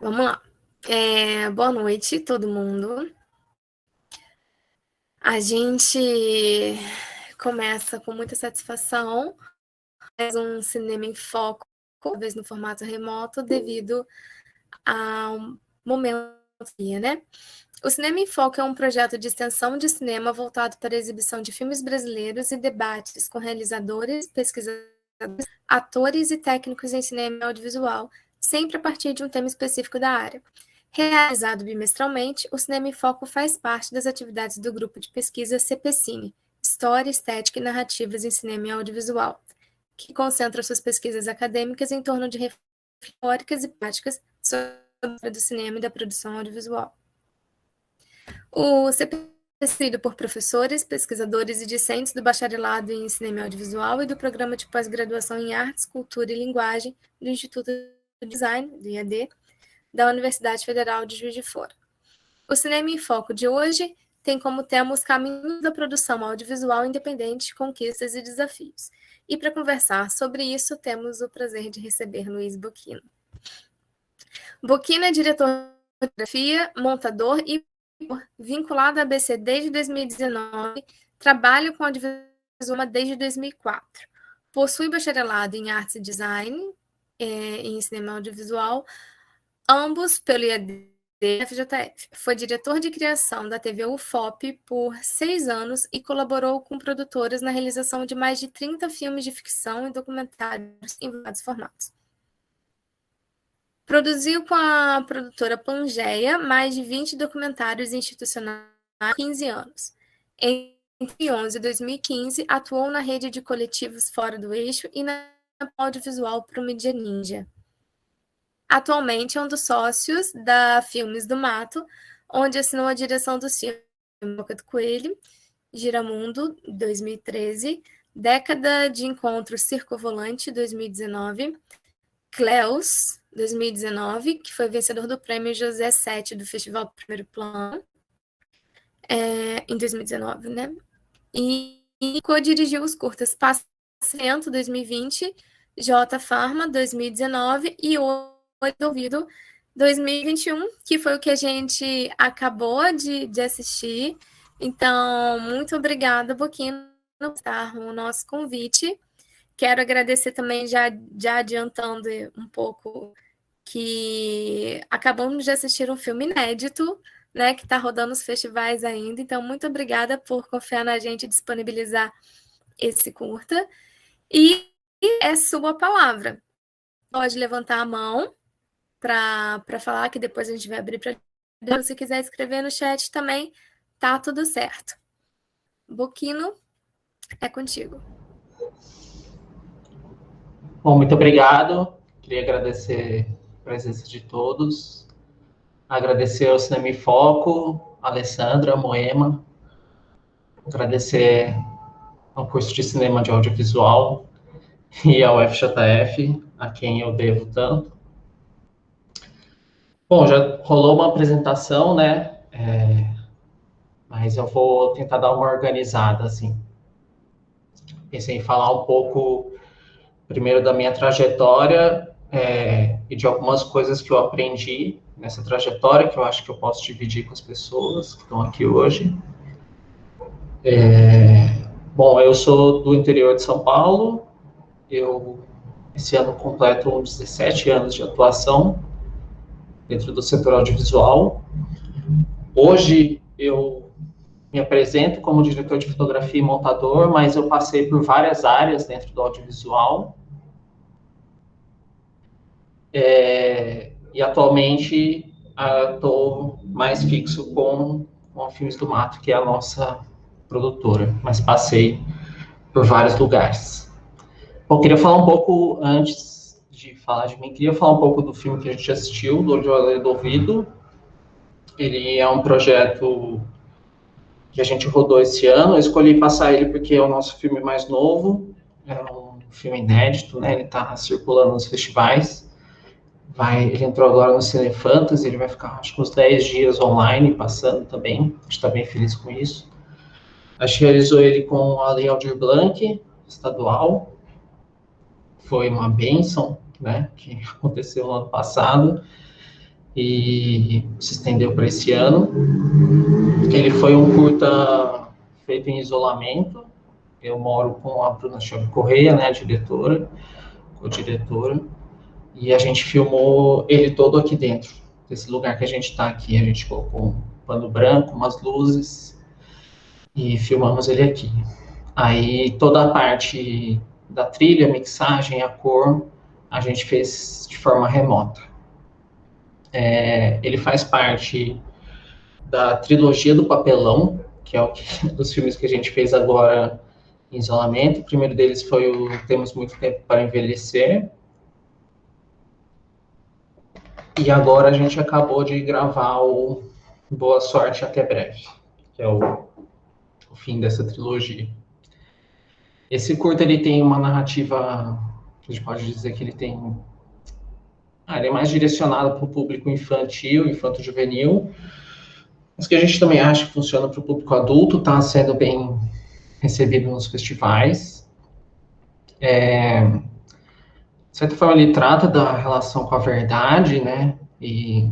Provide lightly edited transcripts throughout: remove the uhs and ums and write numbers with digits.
Vamos lá. Boa noite, todo mundo. A gente começa com muita satisfação mais um Cinema em Foco, talvez no formato remoto, devido ao momento, né? O Cinema em Foco é um projeto de extensão de cinema voltado para a exibição de filmes brasileiros e debates com realizadores, pesquisadores, atores e técnicos em cinema e audiovisual, sempre a partir de um tema específico da área. Realizado bimestralmente, o Cinema em Foco faz parte das atividades do grupo de pesquisa CPCine, História, Estética e Narrativas em Cinema e Audiovisual, que concentra suas pesquisas acadêmicas em torno de reflexões teóricas e práticas sobre a história do cinema e da produção audiovisual. O CPCine é escrito por professores, pesquisadores e discentes do bacharelado em Cinema e Audiovisual e do programa de pós-graduação em Artes, Cultura e Linguagem do Instituto de Design, do IAD, da Universidade Federal de Juiz de Fora. O Cinema em Foco de hoje tem como tema os caminhos da produção audiovisual independente, conquistas e desafios. E para conversar sobre isso, temos o prazer de receber Luiz Bocchino. Bocchino é diretor de fotografia, montador e vinculado à ABC desde 2019, trabalha com audiovisual desde 2004. Possui bacharelado em Artes e Design, em Cinema Audiovisual, ambos pelo IAD da FJF. Foi diretor de criação da TV UFOP por 6 anos e colaborou com produtoras na realização de mais de 30 filmes de ficção e documentários em vários formatos. Produziu com a produtora Pangeia mais de 20 documentários institucionais há 15 anos. Entre 2011 e 2015, atuou na rede de coletivos Fora do Eixo e na audiovisual Pro Mídia Ninja. Atualmente é um dos sócios da Filmes do Mato, onde assinou a direção dos filmes Boca do Coelho, Giramundo, 2013, Década de Encontro Circo Volante, 2019, Cleus, 2019, que foi vencedor do prêmio José Sete do Festival Primeiro Plano, em 2019, né? E co-dirigiu os curtas Passamento, 2020, J Farma, 2019, e Ouvido 2021, que foi o que a gente acabou de assistir. Então, muito obrigada, Bocchino, por estar no nosso convite. Quero agradecer também, já adiantando um pouco, que acabamos de assistir um filme inédito, né, que está rodando nos festivais ainda. Então, muito obrigada por confiar na gente e disponibilizar esse curta. E é sua palavra. Pode levantar a mão para falar, que depois a gente vai abrir para... Se quiser escrever no chat também, tá tudo certo. Bocchino, é contigo. Bom, muito obrigado. Queria agradecer a presença de todos. Agradecer ao Cinema em Foco, a Alessandra, a Moema. Agradecer ao curso de Cinema de Audiovisual e ao FJF, a quem eu devo tanto. Bom, já rolou uma apresentação, né? Mas eu vou tentar dar uma organizada, assim. Pensei em falar um pouco, primeiro, da minha trajetória e de algumas coisas que eu aprendi nessa trajetória, que eu acho que eu posso dividir com as pessoas que estão aqui hoje. Bom, eu sou do interior de São Paulo. Esse ano completo 17 anos de atuação dentro do setor audiovisual. Hoje eu me apresento como diretor de fotografia e montador, mas eu passei por várias áreas dentro do audiovisual. E atualmente estou mais fixo com a Filmes do Mato, que é a nossa produtora, mas passei por vários lugares. Bom, queria falar um pouco, antes de falar de mim, queria falar um pouco do filme que a gente assistiu, do Olho do Ouvido. Ele é um projeto que a gente rodou esse ano. Eu escolhi passar ele porque é o nosso filme mais novo, é um filme inédito, né? Ele está circulando nos festivais. Ele entrou agora no Cine Fantasy, ele vai ficar, acho que uns 10 dias online, passando também. A gente está bem feliz com isso. A gente realizou ele com a Lei Aldir Blanc, estadual. Foi uma bênção, né, que aconteceu no ano passado. e se estendeu para esse ano. Ele foi um curta feito em isolamento. Eu moro com a Bruna Chave Correia, né, a diretora, co-diretora, e a gente filmou ele todo aqui dentro, desse lugar que a gente está aqui. A gente colocou um pano branco, umas luzes, e filmamos ele aqui. Aí toda a parte da trilha, mixagem, a cor, a gente fez de forma remota. Ele faz parte da trilogia do Papelão, que é dos filmes que a gente fez agora em isolamento. O primeiro deles foi o Temos Muito Tempo para Envelhecer. E agora a gente acabou de gravar o Boa Sorte Até Breve, que é o fim dessa trilogia. Esse curta, ele tem uma narrativa, a gente pode dizer que ele tem... ele é mais direcionado para o público infantil, infanto-juvenil, mas que a gente também acha que funciona para o público adulto, está sendo bem recebido nos festivais. De certa forma, ele trata da relação com a verdade, né, e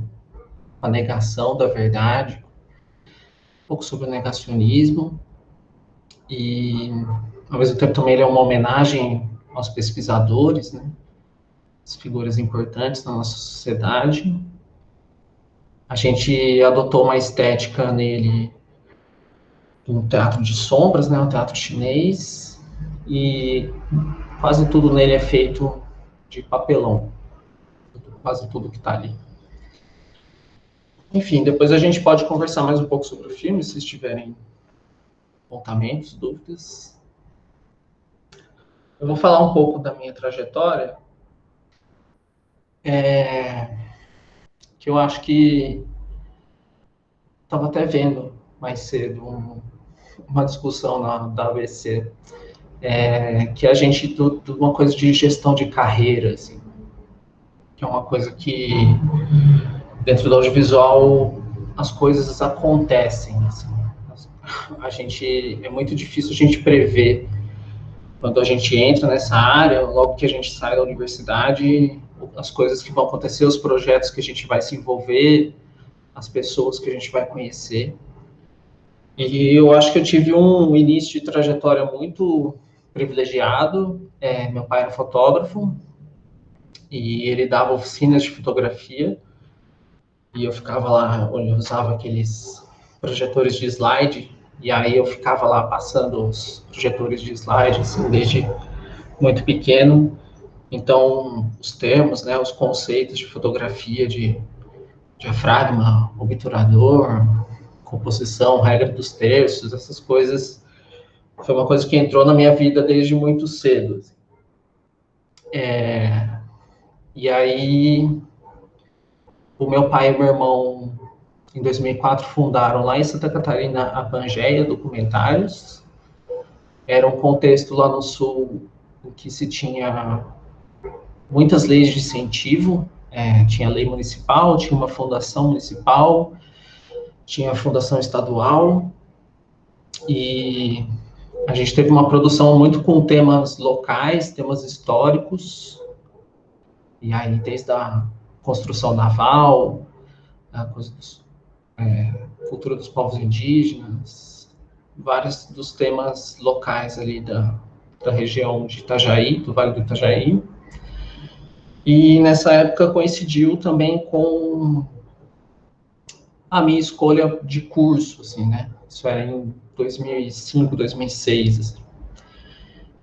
a negação da verdade, um pouco sobre o negacionismo, e, ao mesmo tempo, também ele é uma homenagem aos pesquisadores, né, as figuras importantes na nossa sociedade. A gente adotou uma estética nele, um teatro de sombras, né, um teatro chinês, e quase tudo nele é feito de papelão, quase tudo que está ali. Enfim, depois a gente pode conversar mais um pouco sobre o filme, se tiverem apontamentos, dúvidas. Eu vou falar um pouco da minha trajetória, que eu acho que estava até vendo mais cedo uma discussão da ABC, que a gente, uma coisa de gestão de carreira, assim, que é uma coisa que, dentro do audiovisual, as coisas acontecem, assim. É muito difícil a gente prever quando a gente entra nessa área, logo que a gente sai da universidade, as coisas que vão acontecer, os projetos que a gente vai se envolver, as pessoas que a gente vai conhecer. E eu acho que eu tive um início de trajetória muito privilegiado. Meu pai era fotógrafo e ele dava oficinas de fotografia, e eu ficava lá, eu usava aqueles projetores de slide, e aí eu ficava lá passando os projetores de slide, assim, desde muito pequeno. Então, os termos, né, os conceitos de fotografia, de diafragma, obturador, composição, regra dos terços, essas coisas, foi uma coisa que entrou na minha vida desde muito cedo. Assim. E aí, o meu pai e o meu irmão, em 2004, fundaram lá em Santa Catarina a Pangeia Documentários. Era um contexto lá no Sul em que se tinha muitas leis de incentivo, tinha lei municipal, tinha uma fundação municipal, tinha a fundação estadual, e a gente teve uma produção muito com temas locais, temas históricos, e aí desde a construção naval, a cultura dos povos indígenas, vários dos temas locais ali da região de Itajaí, do Vale do Itajaí. E nessa época coincidiu também com a minha escolha de curso, assim, né? Isso era em 2005, 2006, assim.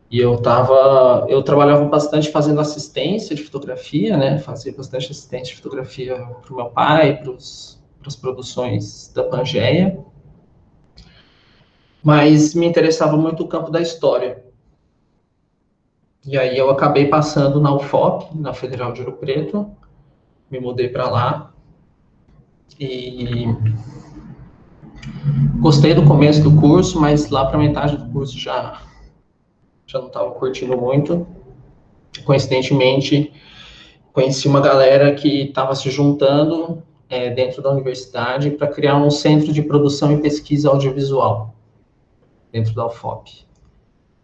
E eu trabalhava bastante fazendo assistência de fotografia, né? Fazia bastante assistência de fotografia para o meu pai, para as produções da Pangeia. Mas me interessava muito o campo da história. E aí eu acabei passando na UFOP, na Federal de Ouro Preto, me mudei para lá, e gostei do começo do curso, mas lá para metade do curso já não estava curtindo muito. Coincidentemente, conheci uma galera que estava se juntando dentro da universidade para criar um centro de produção e pesquisa audiovisual dentro da UFOP.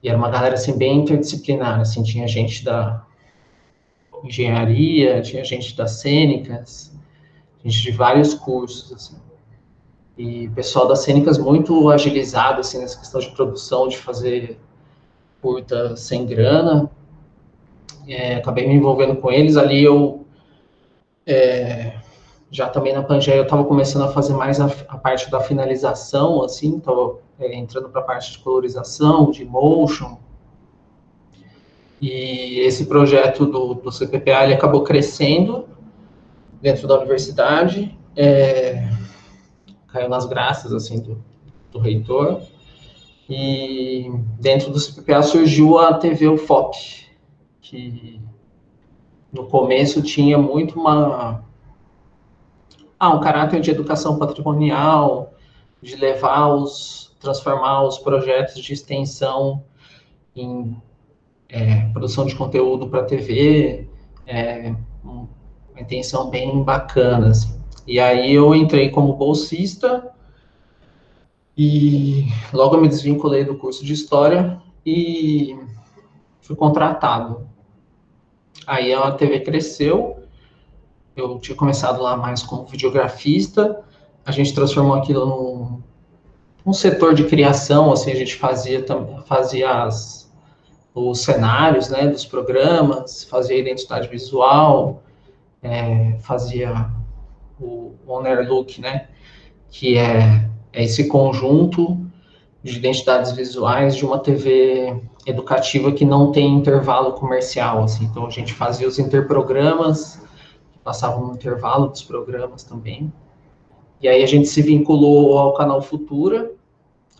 E era uma galera assim, bem interdisciplinar, assim, tinha gente da engenharia, tinha gente das cênicas, gente de vários cursos, assim. E o pessoal das cênicas muito agilizado, assim, nessa questão de produção, de fazer curta sem grana. Acabei me envolvendo com eles. Ali eu, já também na Pangeia, eu estava começando a fazer mais a parte da finalização, assim, estava entrando para a parte de colorização, de motion. E esse projeto do CPPA, ele acabou crescendo dentro da universidade, caiu nas graças, assim, do reitor. E dentro do CPPA surgiu a TV UFOP, que no começo tinha muito um caráter de educação patrimonial, de transformar os projetos de extensão em produção de conteúdo para TV, uma intenção bem bacana, assim. E aí eu entrei como bolsista e logo me desvinculei do curso de História e fui contratado. Aí a TV cresceu, eu tinha começado lá mais como videografista, a gente transformou aquilo num setor de criação, assim, a gente fazia os cenários, né, dos programas, fazia identidade visual, fazia o Honor Look, né, que é esse conjunto de identidades visuais de uma TV educativa que não tem intervalo comercial, assim. Então a gente fazia os interprogramas, passavam no intervalo dos programas também. E aí a gente se vinculou ao canal Futura,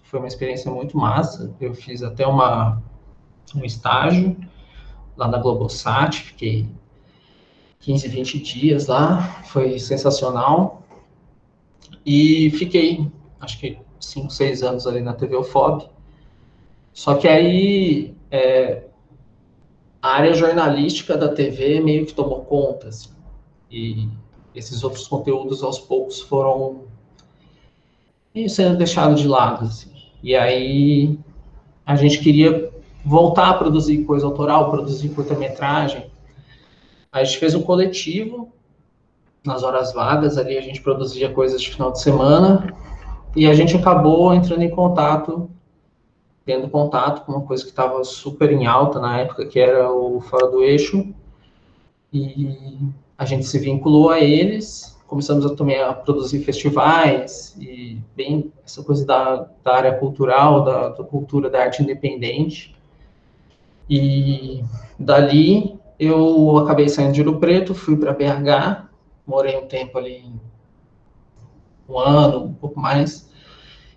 foi uma experiência muito massa. Eu fiz até um estágio lá na Globosat, fiquei 15, 20 dias lá, foi sensacional. E fiquei, acho que 5, 6 anos ali na TV UFOB. Só que aí a área jornalística da TV meio que tomou conta, assim, e esses outros conteúdos aos poucos foram sendo deixados de lado, assim. E aí a gente queria voltar a produzir coisa autoral, produzir curta-metragem. A gente fez um coletivo, nas horas vagas, ali a gente produzia coisas de final de semana, e a gente acabou entrando em contato, tendo contato com uma coisa que estava super em alta na época, que era o Fora do Eixo, e a gente se vinculou a eles, começamos também a produzir festivais, e bem essa coisa da área cultural, da cultura, da arte independente. E dali eu acabei saindo de Ouro Preto, fui para BH, morei um tempo ali, um ano, um pouco mais,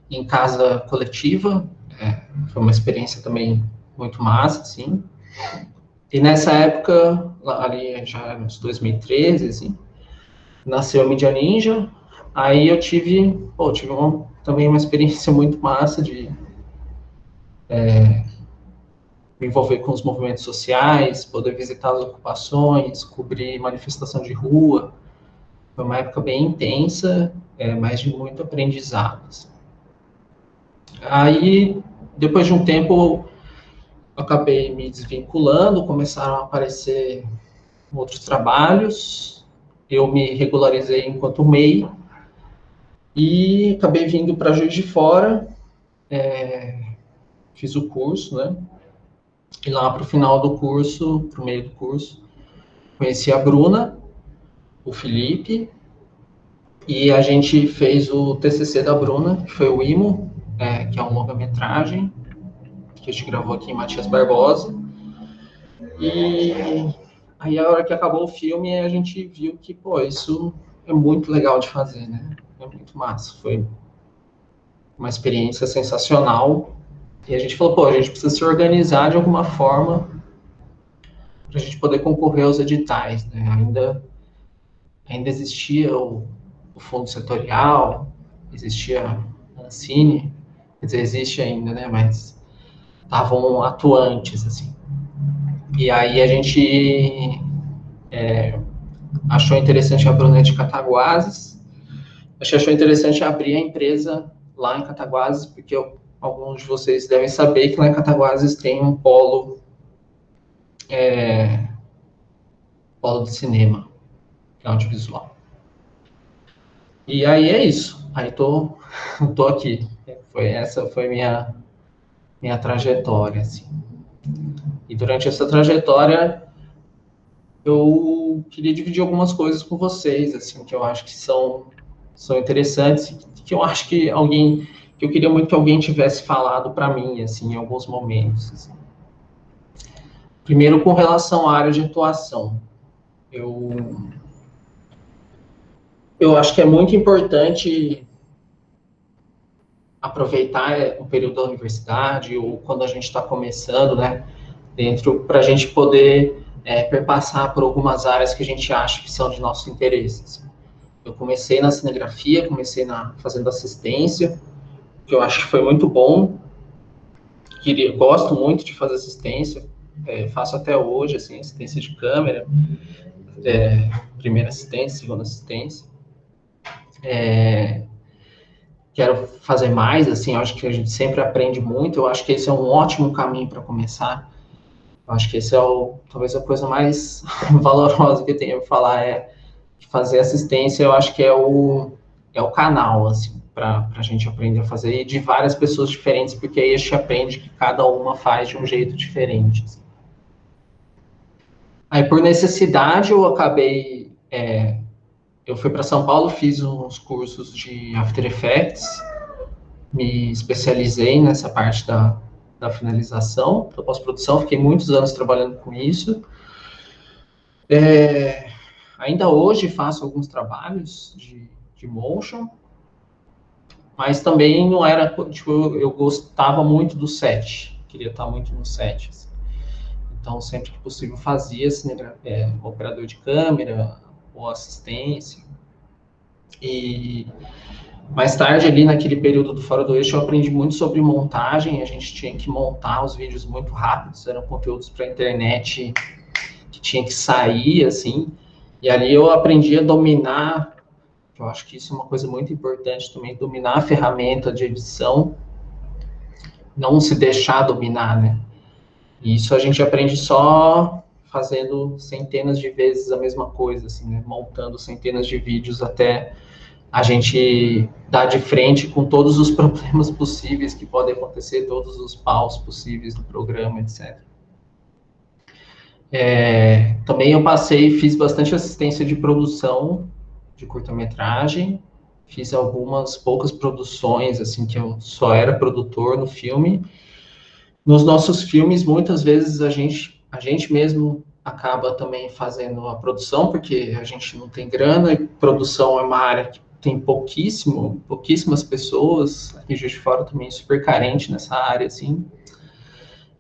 em casa coletiva. Foi uma experiência também muito massa, assim. E nessa época, ali já nos 2013, assim, nasceu a Mídia Ninja. Aí eu tive também uma experiência muito massa de me envolver com os movimentos sociais, poder visitar as ocupações, cobrir manifestação de rua. Foi uma época bem intensa, mas de muito aprendizado, assim. Aí, depois de um tempo, eu acabei me desvinculando, começaram a aparecer outros trabalhos, eu me regularizei enquanto MEI e acabei vindo para Juiz de Fora, fiz o curso, né? E lá para o final do curso, para o meio do curso, conheci a Bruna, o Felipe, e a gente fez o TCC da Bruna, que foi o IMO, que é um longa-metragem, que a gente gravou aqui em Matias Barbosa. E aí, a hora que acabou o filme, a gente viu que, isso é muito legal de fazer, né? É muito massa. Foi uma experiência sensacional. E a gente falou, a gente precisa se organizar de alguma forma para a gente poder concorrer aos editais, né? Ainda existia o fundo setorial, existia a Ancine, quer dizer, existe ainda, né? Mas estavam atuantes, assim. E aí a gente achou interessante a Bruna de Cataguases, achou interessante abrir a empresa lá em Cataguases, porque alguns de vocês devem saber que lá em Cataguases tem um polo de cinema, que é audiovisual. E aí é isso. Aí tô aqui. Essa foi minha trajetória, assim. E durante essa trajetória, eu queria dividir algumas coisas com vocês, assim, que eu acho que são interessantes, que eu acho que eu queria muito que alguém tivesse falado para mim, assim, em alguns momentos. Assim. Primeiro, com relação à área de atuação. Eu acho que é muito importante aproveitar o período da universidade ou quando a gente está começando, né, dentro, para a gente poder perpassar por algumas áreas que a gente acha que são de nosso interesse. Assim. Eu comecei na cinegrafia, fazendo assistência, que eu acho que foi muito bom. Gosto muito de fazer assistência, faço até hoje, assim, assistência de câmera, primeira assistência, segunda assistência. Quero fazer mais, assim, eu acho que a gente sempre aprende muito, eu acho que esse é um ótimo caminho para começar. Eu acho que esse é talvez a coisa mais valorosa que eu tenho para falar, fazer assistência, eu acho que é o canal, assim, para a gente aprender a fazer, e de várias pessoas diferentes, porque aí a gente aprende que cada uma faz de um jeito diferente. Assim. Aí, por necessidade, eu fui para São Paulo, fiz uns cursos de After Effects, me especializei nessa parte da finalização, da pós-produção, fiquei muitos anos trabalhando com isso. Ainda hoje faço alguns trabalhos de motion, mas também não era, tipo, eu gostava muito do set, queria estar muito no set. Assim. Então, sempre que possível, fazia operador de câmera ou assistência. E mais tarde, ali naquele período do Fora do Eixo, eu aprendi muito sobre montagem. A gente tinha que montar os vídeos muito rápidos, eram conteúdos para a internet que tinha que sair, assim. E ali eu aprendi a dominar, eu acho que isso é uma coisa muito importante também, dominar a ferramenta de edição, não se deixar dominar, né? E isso a gente aprende só fazendo centenas de vezes a mesma coisa, assim, né? Montando centenas de vídeos até a gente dar de frente com todos os problemas possíveis que podem acontecer, todos os paus possíveis do programa, etc. Também eu fiz bastante assistência de produção de curta-metragem, fiz algumas poucas produções, assim, que eu só era produtor no filme. Nos nossos filmes, muitas vezes a gente mesmo acaba também fazendo a produção, porque a gente não tem grana, e produção é uma área que tem pouquíssimas pessoas, aqui em Juiz de Fora também super carente nessa área, assim.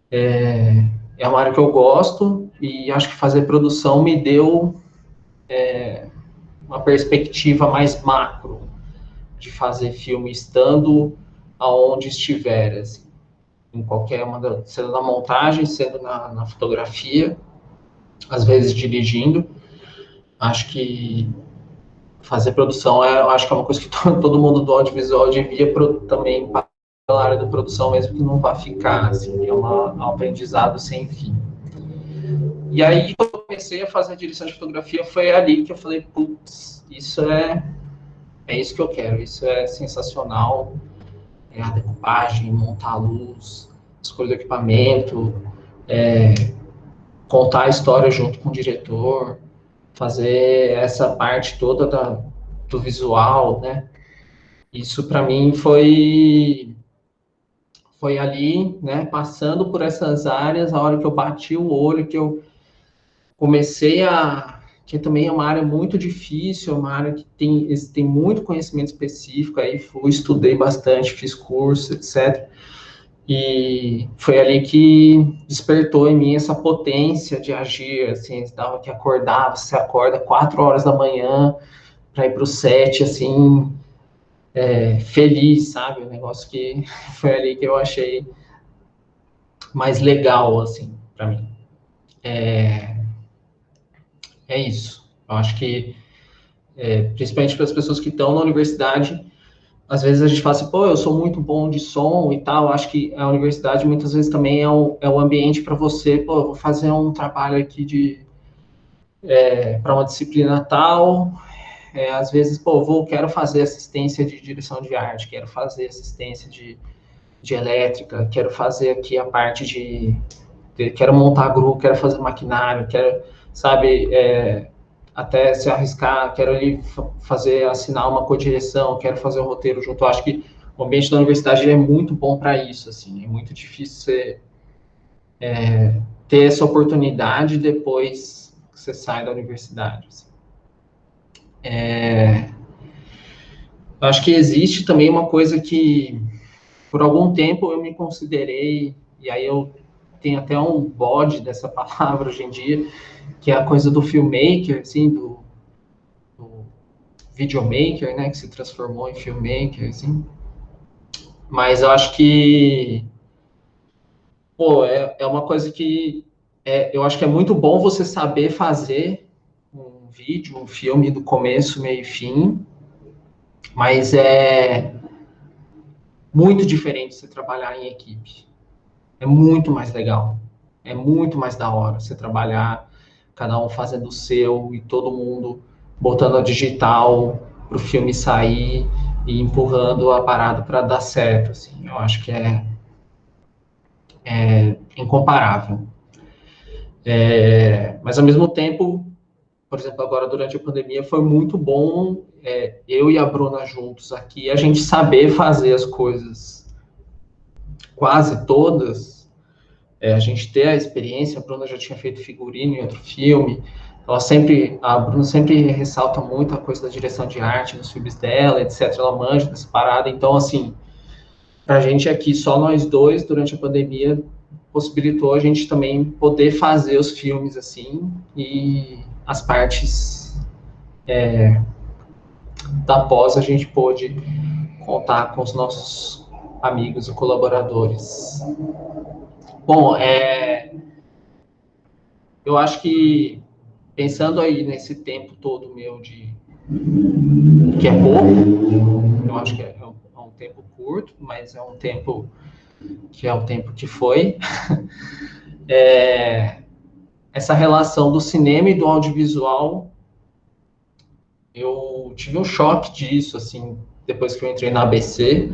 É uma área que eu gosto, e acho que fazer produção me deu uma perspectiva mais macro de fazer filme estando aonde estiver, assim, em qualquer uma, sendo na montagem, sendo na fotografia, às vezes dirigindo. Acho que fazer produção eu acho que é uma coisa que todo mundo do audiovisual devia também pela área da produção, mesmo que não vá ficar, assim, é um aprendizado sem fim. E aí, quando eu comecei a fazer a direção de fotografia, foi ali que eu falei, putz, isso é isso que eu quero, isso é sensacional, a decupagem, montar a luz, escolha do equipamento, contar a história junto com o diretor, fazer essa parte toda do visual, né? Isso para mim foi ali, né, passando por essas áreas, a hora que eu bati o olho, que eu comecei que também é uma área muito difícil, é uma área que tem muito conhecimento específico, aí estudei bastante, fiz curso, etc. E foi ali que despertou em mim essa potência de agir, assim, dava que acordar, você acorda 4 horas da manhã para ir para o set, assim, feliz, sabe? Um negócio que foi ali que eu achei mais legal, assim, para mim. É isso. Eu acho que, principalmente para as pessoas que estão na universidade, às vezes a gente fala assim, pô, eu sou muito bom de som e tal, acho que a universidade muitas vezes também é o ambiente para você, pô, eu vou fazer um trabalho aqui para uma disciplina tal, às vezes, quero fazer assistência de direção de arte, quero fazer assistência de elétrica, quero fazer aqui a parte quero montar grupo, quero fazer maquinário, quero, sabe, até se arriscar, quero ali assinar uma codireção, quero fazer um roteiro junto. Eu acho que o ambiente da universidade é muito bom para isso, assim, é muito difícil você ter essa oportunidade depois que você sai da universidade. Assim. Eu acho que existe também uma coisa que, por algum tempo, eu me considerei, e aí eu tenho até um bode dessa palavra hoje em dia, que é a coisa do filmmaker, assim, do videomaker, né, que se transformou em filmmaker, assim. Mas eu acho que, é uma coisa que eu acho que é muito bom você saber fazer um vídeo, um filme do começo, meio e fim, mas é muito diferente você trabalhar em equipe. É muito mais legal. É muito mais da hora você trabalhar, cada um fazendo o seu e todo mundo botando a digital para o filme sair e empurrando a parada para dar certo. Assim. Eu acho que é incomparável. Mas, ao mesmo tempo, por exemplo, agora durante a pandemia, foi muito bom eu e a Bruna juntos aqui, a gente saber fazer as coisas quase todas, a gente ter a experiência. A Bruna já tinha feito figurino em outro filme, a Bruna sempre ressalta muito a coisa da direção de arte nos filmes dela, etc. Ela manja dessa parada. Então, assim, pra gente aqui, só nós dois, durante a pandemia, possibilitou a gente também poder fazer os filmes, assim, e as partes da pós a gente pôde contar com os nossos amigos e colaboradores. Bom, eu acho que, pensando aí nesse tempo todo meu que é pouco, eu acho que é um tempo curto, mas é um tempo que foi, essa relação do cinema e do audiovisual, eu tive um choque disso, assim, depois que eu entrei na ABC,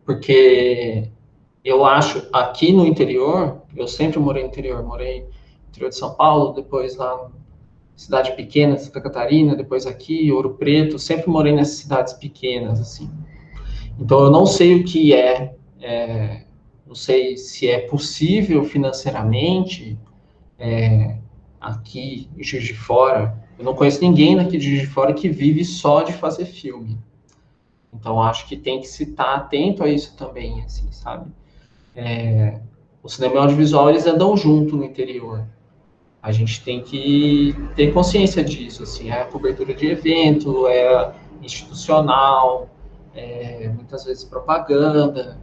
porque eu acho, aqui no interior, eu sempre morei no interior de São Paulo, depois lá cidade pequena, Santa Catarina, depois aqui, Ouro Preto, sempre morei nessas cidades pequenas, assim. Então, eu não sei o que não sei se é possível financeiramente aqui em Juiz de Fora. Eu não conheço ninguém daqui de Juiz de Fora que vive só de fazer filme. Então, acho que tem que se estar atento a isso também, assim, sabe? O cinema e o audiovisual, eles andam junto no interior. A gente tem que ter consciência disso, assim, a cobertura de evento, institucional, muitas vezes propaganda,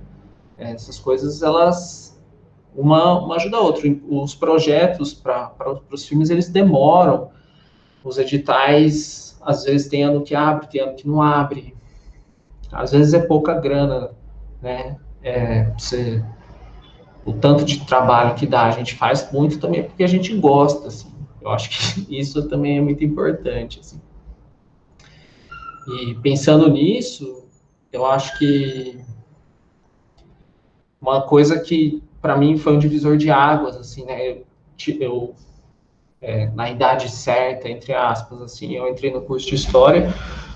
essas coisas, elas, uma ajuda a outra. Os projetos para os filmes, eles demoram, os editais, às vezes tem ano que abre, tem ano que não abre, às vezes é pouca grana, né, o tanto de trabalho que dá, a gente faz muito também porque a gente gosta, assim. Eu acho que isso também é muito importante, assim. E pensando nisso, eu acho que uma coisa que, para mim, foi um divisor de águas, assim, né? Na idade certa, entre aspas, assim, eu entrei no curso de História,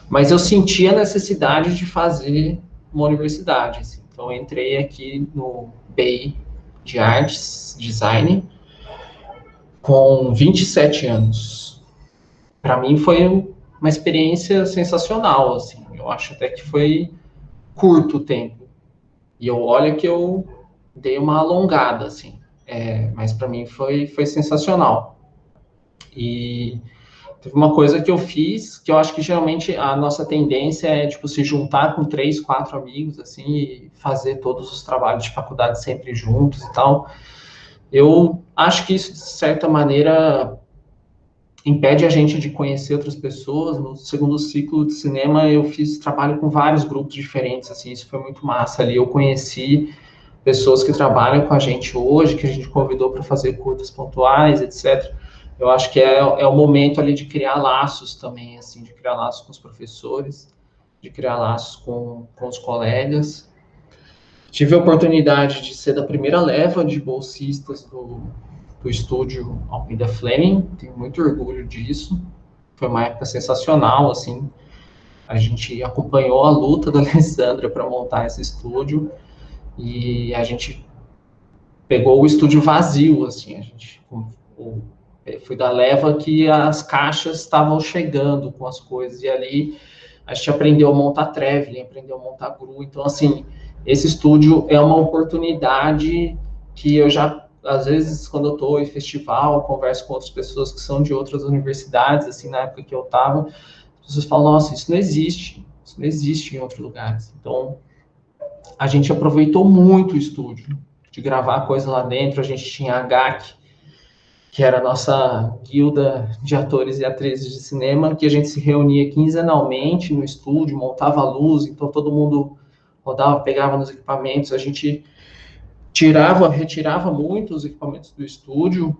mas eu senti a necessidade de fazer uma universidade, assim. Então, eu entrei aqui no BEI de Artes, Design, com 27 anos. Para mim, foi uma experiência sensacional, assim. Eu acho até que foi curto o tempo. E olha que eu dei uma alongada, assim. Mas para mim foi sensacional. E teve uma coisa que eu fiz, que eu acho que geralmente a nossa tendência é, tipo, se juntar com 3, 4 amigos, assim, e fazer todos os trabalhos de faculdade sempre juntos e tal. Eu acho que isso, de certa maneira, impede a gente de conhecer outras pessoas. No segundo ciclo de cinema, eu fiz trabalho com vários grupos diferentes, assim, isso foi muito massa. Ali eu conheci pessoas que trabalham com a gente hoje, que a gente convidou para fazer curtas pontuais, etc. Eu acho que é o momento ali de criar laços também, assim, de criar laços com os professores, de criar laços com os colegas. Tive a oportunidade de ser da primeira leva de bolsistas do estúdio Almeida Fleming, tenho muito orgulho disso. Foi uma época sensacional, assim. A gente acompanhou a luta da Alessandra para montar esse estúdio e a gente pegou o estúdio vazio, assim. A gente foi da leva que as caixas estavam chegando com as coisas e ali a gente aprendeu a montar traveling, aprendeu a montar GRU. Então, assim, esse estúdio é uma oportunidade que eu já, às vezes, quando eu estou em festival, converso com outras pessoas que são de outras universidades, assim, na época que eu estava, as pessoas falam, nossa, isso não existe em outros lugares. Então, a gente aproveitou muito o estúdio, de gravar coisa lá dentro. A gente tinha a GAC, que era a nossa guilda de atores e atrizes de cinema, que a gente se reunia quinzenalmente no estúdio, montava a luz, então todo mundo rodava, pegava nos equipamentos, a gente retirava muito os equipamentos do estúdio,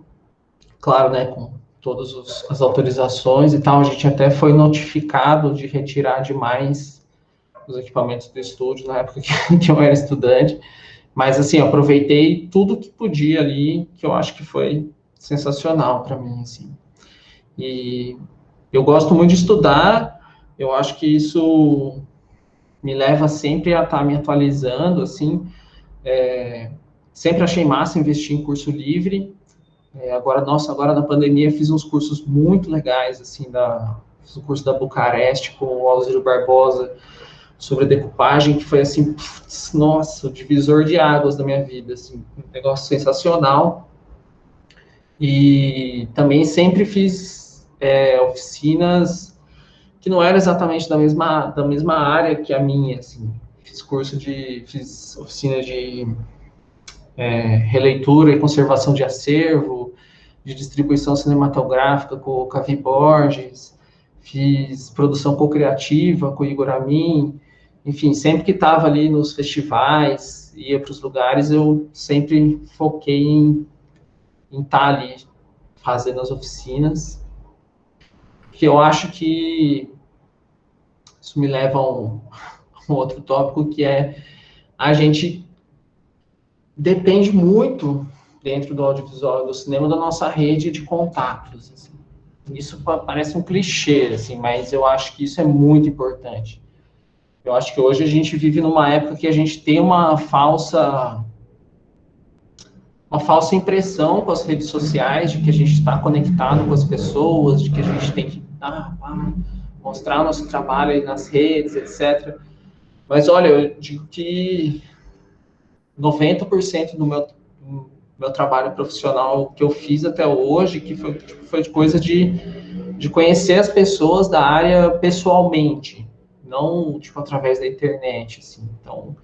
claro, né, com todas as autorizações e tal, a gente até foi notificado de retirar demais os equipamentos do estúdio na época que eu era estudante, mas assim, aproveitei tudo que podia ali, que eu acho que foi sensacional para mim, assim. E eu gosto muito de estudar, eu acho que isso me leva sempre a estar me atualizando, assim. Sempre achei massa investir em curso livre. Agora na pandemia fiz uns cursos muito legais, assim, fiz o curso da Bucareste com o Alziro Barbosa sobre decupagem, que foi assim, putz, nossa, o divisor de águas da minha vida, assim, um negócio sensacional. E também sempre fiz oficinas que não eram exatamente da mesma área que a minha, assim. Fiz oficina de releitura e conservação de acervo, de distribuição cinematográfica com o Cavi Borges, fiz produção co-criativa com o Igor Amin, enfim, sempre que estava ali nos festivais, ia para os lugares, eu sempre foquei em estar ali fazendo as oficinas, que eu acho que isso me leva a um outro tópico, que é a gente depende muito, dentro do audiovisual e do cinema, da nossa rede de contatos. Assim. Isso parece um clichê, assim, mas eu acho que isso é muito importante. Eu acho que hoje a gente vive numa época que a gente tem uma falsa impressão com as redes sociais de que a gente está conectado com as pessoas, de que a gente tem que mostrar nosso trabalho aí nas redes, etc. Mas, olha, eu digo que 90% do meu trabalho profissional que eu fiz até hoje, que foi de coisa de conhecer as pessoas da área pessoalmente, não, através da internet, assim. Então,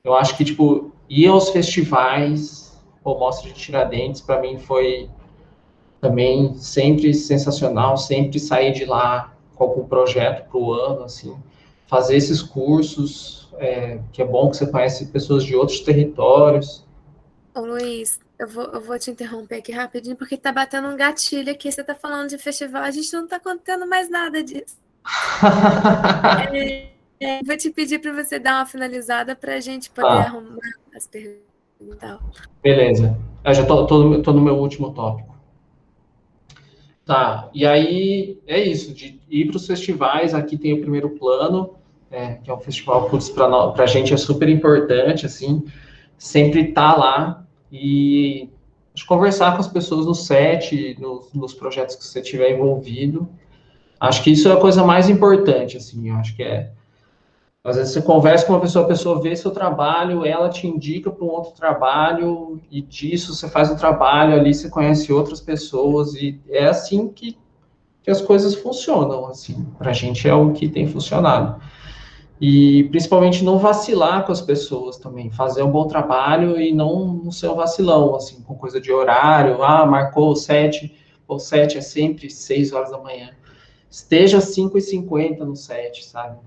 eu acho que, ir aos festivais, o Mostra de Tiradentes, para mim foi também sempre sensacional, sempre sair de lá com algum projeto para o ano, assim, fazer esses cursos, que é bom que você conhece pessoas de outros territórios. Ô, Luiz, eu vou te interromper aqui rapidinho, porque tá batendo um gatilho aqui. Você tá falando de festival, a gente não tá contando mais nada disso. Vou te pedir para você dar uma finalizada para a gente poder arrumar as perguntas e tal. Beleza. Eu já tô no meu último tópico. Tá, e aí é isso, de ir para os festivais. Aqui tem o Primeiro Plano, que é um festival, para a gente é super importante, assim, sempre tá lá e conversar com as pessoas no set, nos projetos que você tiver envolvido. Acho que isso é a coisa mais importante, assim, eu acho que às vezes você conversa com uma pessoa, a pessoa vê seu trabalho, ela te indica para um outro trabalho, e disso você faz o trabalho ali, você conhece outras pessoas, e é assim que as coisas funcionam, assim, pra gente é o que tem funcionado. E principalmente não vacilar com as pessoas também, fazer um bom trabalho e não ser um vacilão, assim, com coisa de horário, marcou o set é sempre 6 horas da manhã. Esteja às 5h50 no set, sabe?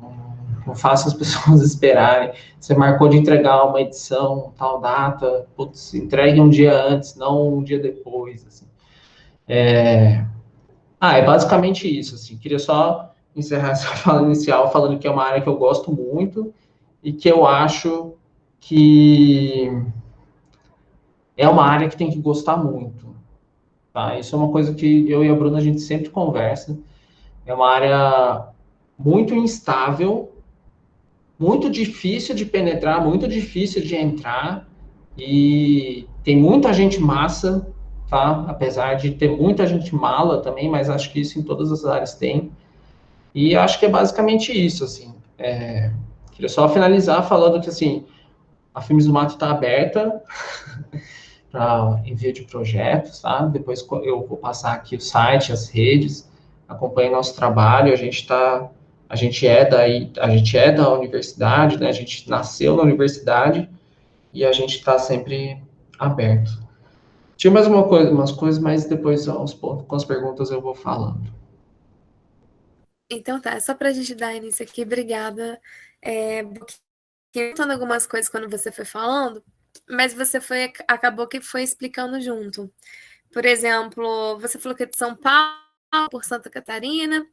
Não faça as pessoas esperarem. Você marcou de entregar uma edição, tal data, putz, entregue um dia antes, não um dia depois, assim. É basicamente isso, assim. Queria só encerrar essa fala inicial falando que é uma área que eu gosto muito e que eu acho que é uma área que tem que gostar muito, tá? Isso é uma coisa que eu e a Bruna a gente sempre conversa. É uma área muito instável, muito difícil de penetrar, muito difícil de entrar e tem muita gente massa, tá? Apesar de ter muita gente mala também, mas acho que isso em todas as áreas tem. E acho que é basicamente isso, assim. Queria só finalizar falando que, assim, a Filmes do Mato está aberta para envio de projetos, tá? Depois eu vou passar aqui o site, as redes, acompanhe nosso trabalho. A gente é da universidade, né? A gente nasceu na universidade e a gente está sempre aberto. Tinha mais uma coisa, umas coisas, mas depois com as perguntas eu vou falando. Então tá, só para a gente dar início aqui, obrigada. Contando algumas coisas quando você foi falando, mas você acabou que foi explicando junto. Por exemplo, você falou que é de São Paulo, por Santa Catarina,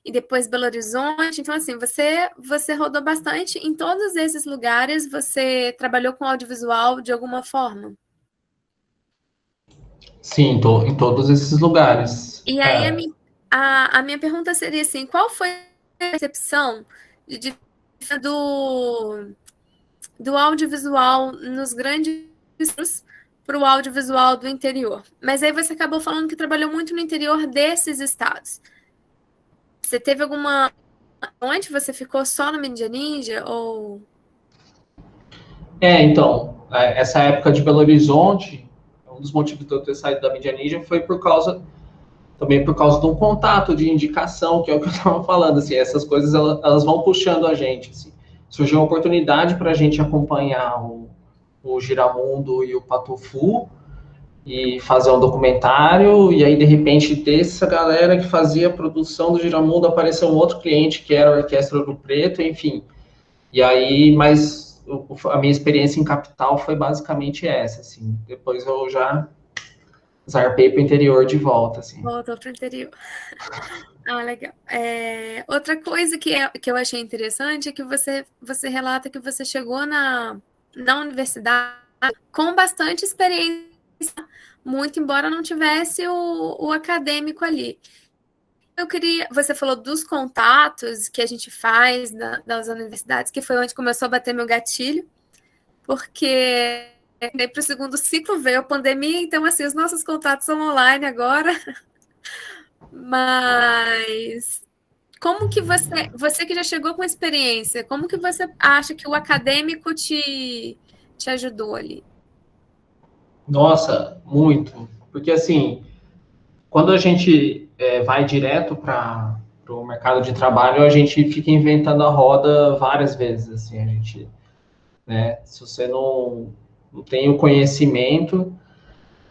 e depois Belo Horizonte. Então, assim, você rodou bastante em todos esses lugares, você trabalhou com audiovisual de alguma forma. Sim, tô em todos esses lugares. E aí a minha pergunta seria assim, qual foi a percepção de, do audiovisual nos grandes para o audiovisual do interior? Mas aí você acabou falando que trabalhou muito no interior desses estados. Você teve alguma... Onde você ficou só no Mídia Ninja? Ou... Então, essa época de Belo Horizonte, um dos motivos de eu ter saído da Mídia Ninja foi também por causa de um contato, de indicação, que é o que eu estava falando, assim, essas coisas elas vão puxando a gente, assim. Surgiu uma oportunidade para a gente acompanhar o Giramundo e o Patufu e fazer um documentário, e aí de repente dessa galera que fazia a produção do Giramundo apareceu um outro cliente que era a Orquestra Ouro Preto, enfim. E aí, mas a minha experiência em capital foi basicamente essa, assim. Depois eu já zarpei para o interior de volta, assim. Voltou para o interior. Ah, legal. Outra coisa que eu achei interessante é que você relata que você chegou na universidade com bastante experiência, muito embora não tivesse o acadêmico ali. Você falou dos contatos que a gente faz das universidades, que foi onde começou a bater meu gatilho, porque para o segundo ciclo veio a pandemia, então assim, os nossos contatos são online agora, mas como que você que já chegou com experiência, como que você acha que o acadêmico te ajudou ali? Nossa, muito. Porque assim, quando a gente vai direto para o mercado de trabalho, a gente fica inventando a roda várias vezes. Assim, a gente, né? Se você não tem o conhecimento,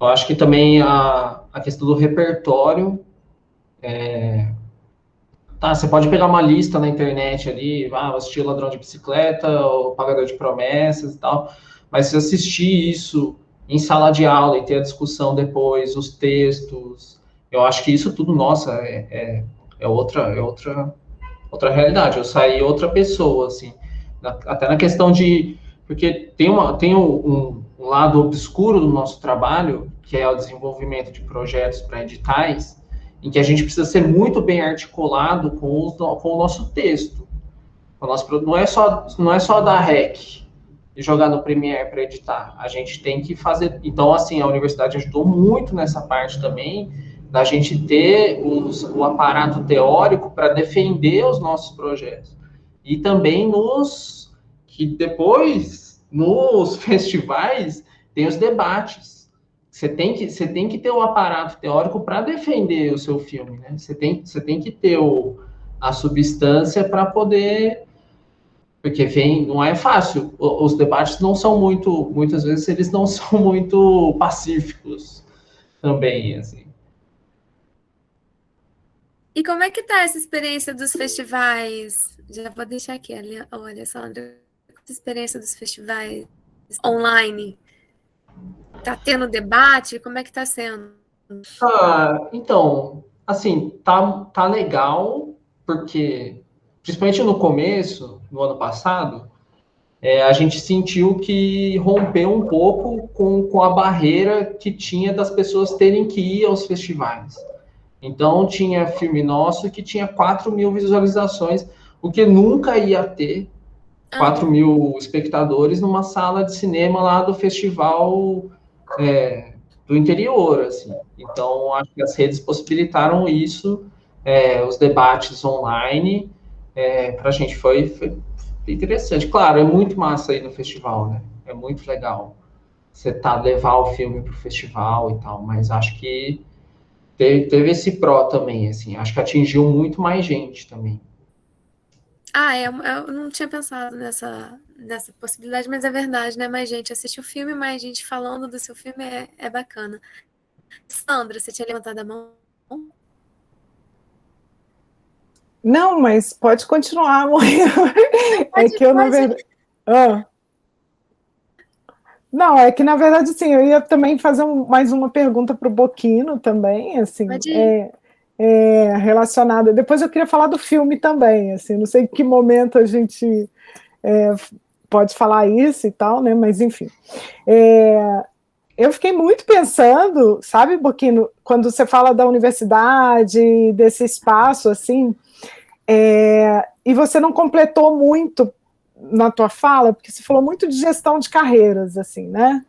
eu acho que também a questão do repertório. Tá, você pode pegar uma lista na internet ali, assistir Ladrão de Bicicleta, o Pagador de Promessas e tal, mas se assistir isso em sala de aula e ter a discussão depois, os textos, eu acho que isso tudo, nossa, outra realidade. Eu saí outra pessoa, assim, até na questão de, porque tem um lado obscuro do nosso trabalho, que é o desenvolvimento de projetos para editais, em que a gente precisa ser muito bem articulado com o nosso texto. Não é só dar REC e jogar no Premiere para editar. A gente tem que fazer. Então, assim, a universidade ajudou muito nessa parte também, da gente ter o aparato teórico para defender os nossos projetos. E também que depois, nos festivais, tem os debates. Você tem que ter o aparato teórico para defender o seu filme, né? Você tem que ter a substância para poder. Porque não é fácil. Os debates não são muitas vezes eles não são muito pacíficos também, assim. E como é que tá essa experiência dos festivais? Já vou deixar aqui, olha, Sandra, essa experiência dos festivais online. Tá tendo debate? Como é que tá sendo? Então, assim, tá legal, porque, principalmente no começo, no ano passado, a gente sentiu que rompeu um pouco com a barreira que tinha das pessoas terem que ir aos festivais. Então, tinha filme nosso que tinha 4 mil visualizações, o que nunca ia ter 4 Aham. mil espectadores numa sala de cinema lá do festival do interior, assim. Então, acho que as redes possibilitaram isso, os debates online, para a gente foi interessante. Claro, é muito massa aí no festival, né? É muito legal você levar o filme para o festival e tal, mas acho que teve esse pró também, assim. Acho que atingiu muito mais gente também. Eu não tinha pensado nessa possibilidade, mas é verdade, né? Mais gente assiste o filme, mais gente falando do seu filme é bacana. Sandra, você tinha levantado a mão? Não, mas pode continuar, amor. É Pode, que eu, na pode. verdade. Ah. Não, é que na verdade, sim, eu ia também fazer mais uma pergunta para o Boquino também, assim, Pode ir. relacionada. Depois eu queria falar do filme também, assim, não sei em que momento a gente pode falar isso e tal, né? Mas enfim. Eu fiquei muito pensando, sabe, Boquino, quando você fala da universidade, desse espaço, assim, e você não completou muito na tua fala, porque você falou muito de gestão de carreiras, assim, né?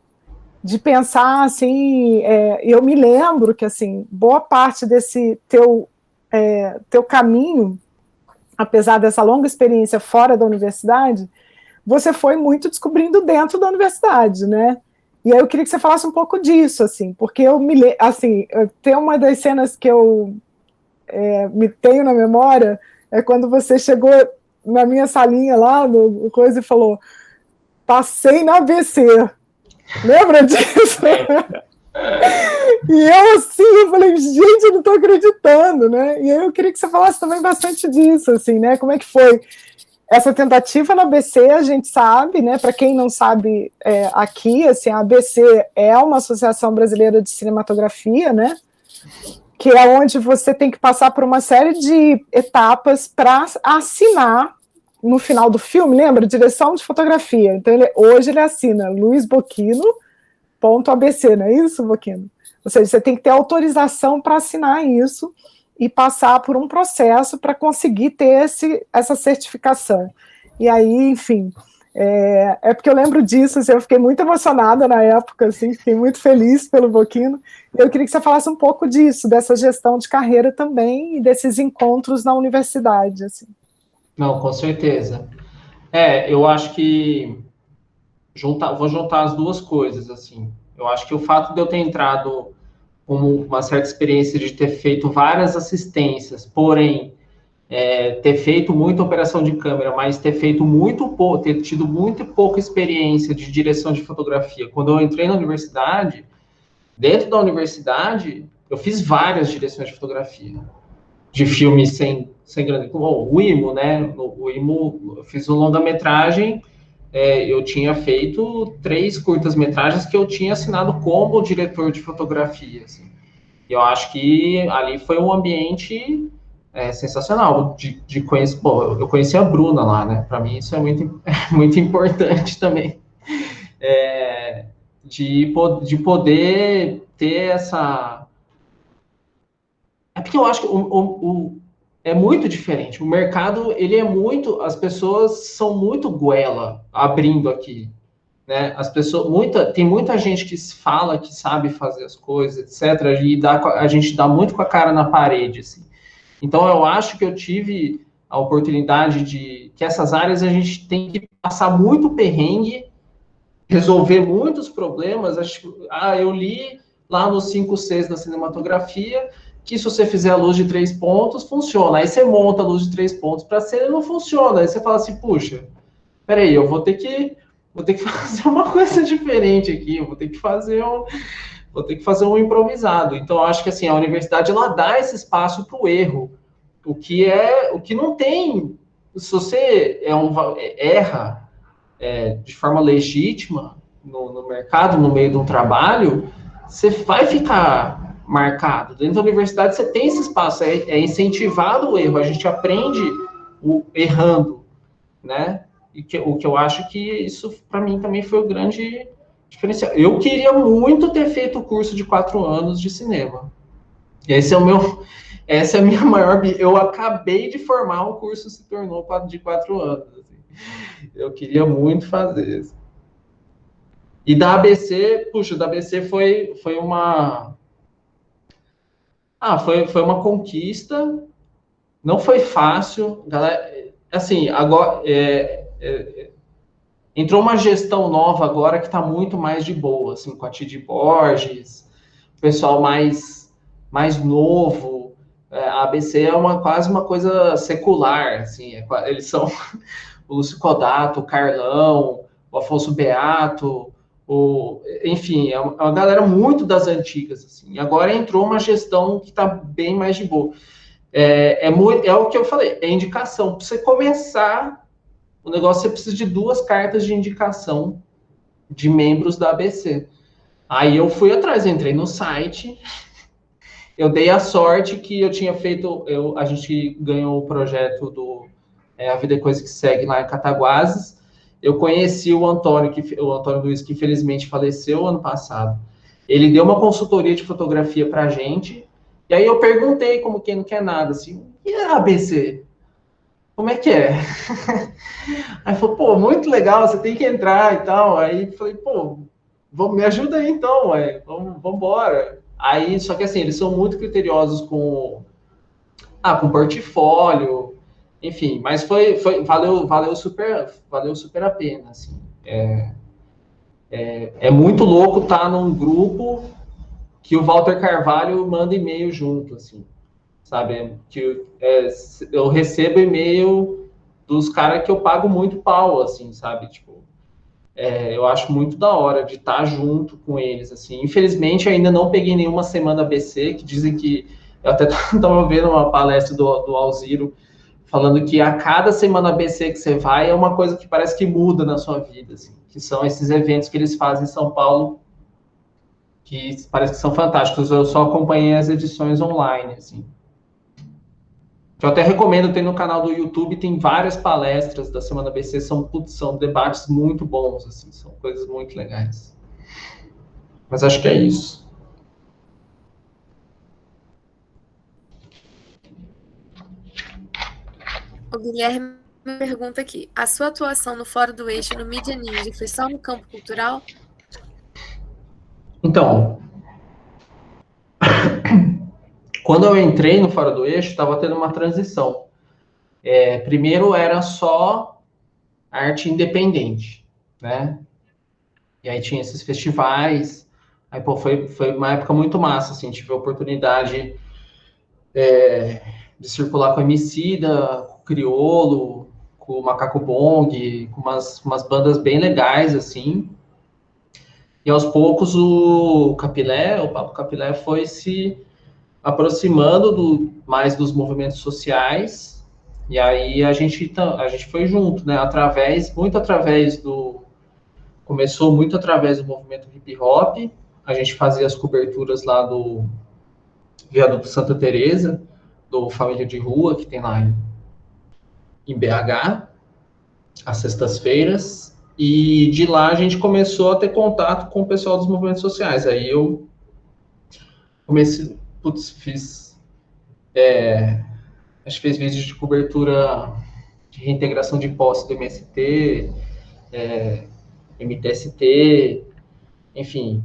De pensar, assim, eu me lembro que, assim, boa parte desse teu caminho, apesar dessa longa experiência fora da universidade, você foi muito descobrindo dentro da universidade, né? E aí eu queria que você falasse um pouco disso, assim, porque assim, tem uma das cenas que eu me tenho na memória, é quando você chegou na minha salinha lá, no coisa, e falou, passei na ABC. Lembra disso? E eu assim, eu falei, gente, eu não estou acreditando, né? E aí eu queria que você falasse também bastante disso, assim, né? Como é que foi essa tentativa na ABC? A gente sabe, né? Para quem não sabe, aqui, assim, a ABC é uma associação brasileira de cinematografia, né? Que é onde você tem que passar por uma série de etapas para assinar no final do filme, lembra? Direção de fotografia. Então, hoje ele assina luizboquino.abc, não é isso, Boquino? Ou seja, você tem que ter autorização para assinar isso e passar por um processo para conseguir ter essa certificação. E aí, enfim, porque eu lembro disso, assim, eu fiquei muito emocionada na época, assim, fiquei muito feliz pelo Boquino. Eu queria que você falasse um pouco disso, dessa gestão de carreira também e desses encontros na universidade. Assim. Não, com certeza. Eu acho que vou juntar as duas coisas, assim. Eu acho que o fato de eu ter entrado com uma certa experiência de ter feito várias assistências, porém ter feito muita operação de câmera, mas ter feito muito pouco, ter tido muito pouca experiência de direção de fotografia. Quando eu entrei na universidade, dentro da universidade, eu fiz várias direções de fotografia, de filmes sem grande... o IMO, né? O IMO, eu fiz um longa-metragem, eu tinha feito 3 curtas-metragens que eu tinha assinado como diretor de fotografia, assim. E eu acho que ali foi um ambiente sensacional de conhecer. Pô, eu conheci a Bruna lá, né? Para mim isso é muito, muito importante também. De poder ter essa. É porque eu acho que é muito diferente. O mercado, ele é muito. As pessoas são muito goela abrindo aqui. Né? As pessoas, tem muita gente que fala que sabe fazer as coisas, etc. E a gente dá muito com a cara na parede, assim. Então, eu acho que eu tive a oportunidade de que essas áreas a gente tem que passar muito perrengue, resolver muitos problemas. Eu li lá nos 5 Cs da cinematografia que se você fizer a luz de 3 pontos, funciona. Aí você monta a luz de 3 pontos para a cena e não funciona. Aí você fala assim, puxa, peraí, eu vou ter que fazer uma coisa diferente aqui, eu vou ter que fazer um improvisado. Então, eu acho que assim, a universidade ela dá esse espaço para o erro, o que não tem. Se você erra de forma legítima no mercado, no meio de um trabalho, você vai ficar marcado. Dentro da universidade você tem esse espaço, é incentivado o erro, a gente aprende errando, né? E o que eu acho que isso, para mim, também foi o grande diferencial. Eu queria muito ter feito o curso de 4 anos de cinema. Essa é a minha maior... Eu acabei de formar, o curso se tornou de 4 anos. Assim. Eu queria muito fazer isso. E da ABC, puxa, da ABC foi uma... foi uma conquista. Não foi fácil. Galera, assim, agora... entrou uma gestão nova agora que está muito mais de boa, assim, com a Tid Borges, o pessoal mais novo. A ABC é quase uma coisa secular, assim, eles são o Lúcio Codato, o Carlão, o Afonso Beato, enfim, é uma galera muito das antigas, assim. E agora entrou uma gestão que está bem mais de boa. É o que eu falei, é indicação. Para você começar o negócio, você precisa de 2 cartas de indicação de membros da ABC. Aí eu fui atrás, entrei no site, eu dei a sorte que eu tinha feito, a gente ganhou o projeto do A Vida é Coisa que Segue lá em Cataguases. Eu conheci o Antônio Luiz, que infelizmente faleceu ano passado. Ele deu uma consultoria de fotografia para a gente, e aí eu perguntei, como quem não quer nada, assim, e a ABC? Como é que é? Aí falou, pô, muito legal, você tem que entrar e tal. Aí falei, pô, me ajuda aí então, vamos embora. Aí, só que assim, eles são muito criteriosos com portfólio, enfim, mas valeu super a pena, assim. É muito louco estar num grupo que o Walter Carvalho manda e-mail junto, assim, sabe? Que eu recebo e-mail dos caras que eu pago muito pau, assim, sabe? Tipo, eu acho muito da hora de estar junto com eles, assim. Infelizmente, ainda não peguei nenhuma semana ABC, que dizem que... Eu até estava vendo uma palestra do Alziro, falando que a cada semana ABC que você vai, é uma coisa que parece que muda na sua vida, assim. Que são esses eventos que eles fazem em São Paulo, que parece que são fantásticos. Eu só acompanhei as edições online, assim. Eu até recomendo, tem no canal do YouTube, tem várias palestras da Semana ABC, são debates muito bons, assim, são coisas muito legais. Mas acho que é isso. O Guilherme pergunta aqui, a sua atuação no Fora do Eixo, no Mídia Ninja, foi só no campo cultural? Então, quando eu entrei no Fora do Eixo, estava tendo uma transição. Primeiro era só arte independente, né? E aí tinha esses festivais. Aí, pô, foi uma época muito massa, assim, tive a oportunidade de circular com a Emicida, com o Criolo, com o Macaco Bong, com umas bandas bem legais, assim. E aos poucos o Papo Capilé foi se aproximando mais dos movimentos sociais, e aí a gente foi junto, né? Começou muito através do movimento hip hop. A gente fazia as coberturas lá do Viaduto Santa Teresa, do Família de Rua, que tem lá em BH, às sextas-feiras. E de lá a gente começou a ter contato com o pessoal dos movimentos sociais. Aí eu comecei, acho que fez vídeos de cobertura de reintegração de posse do MST, MTST, enfim,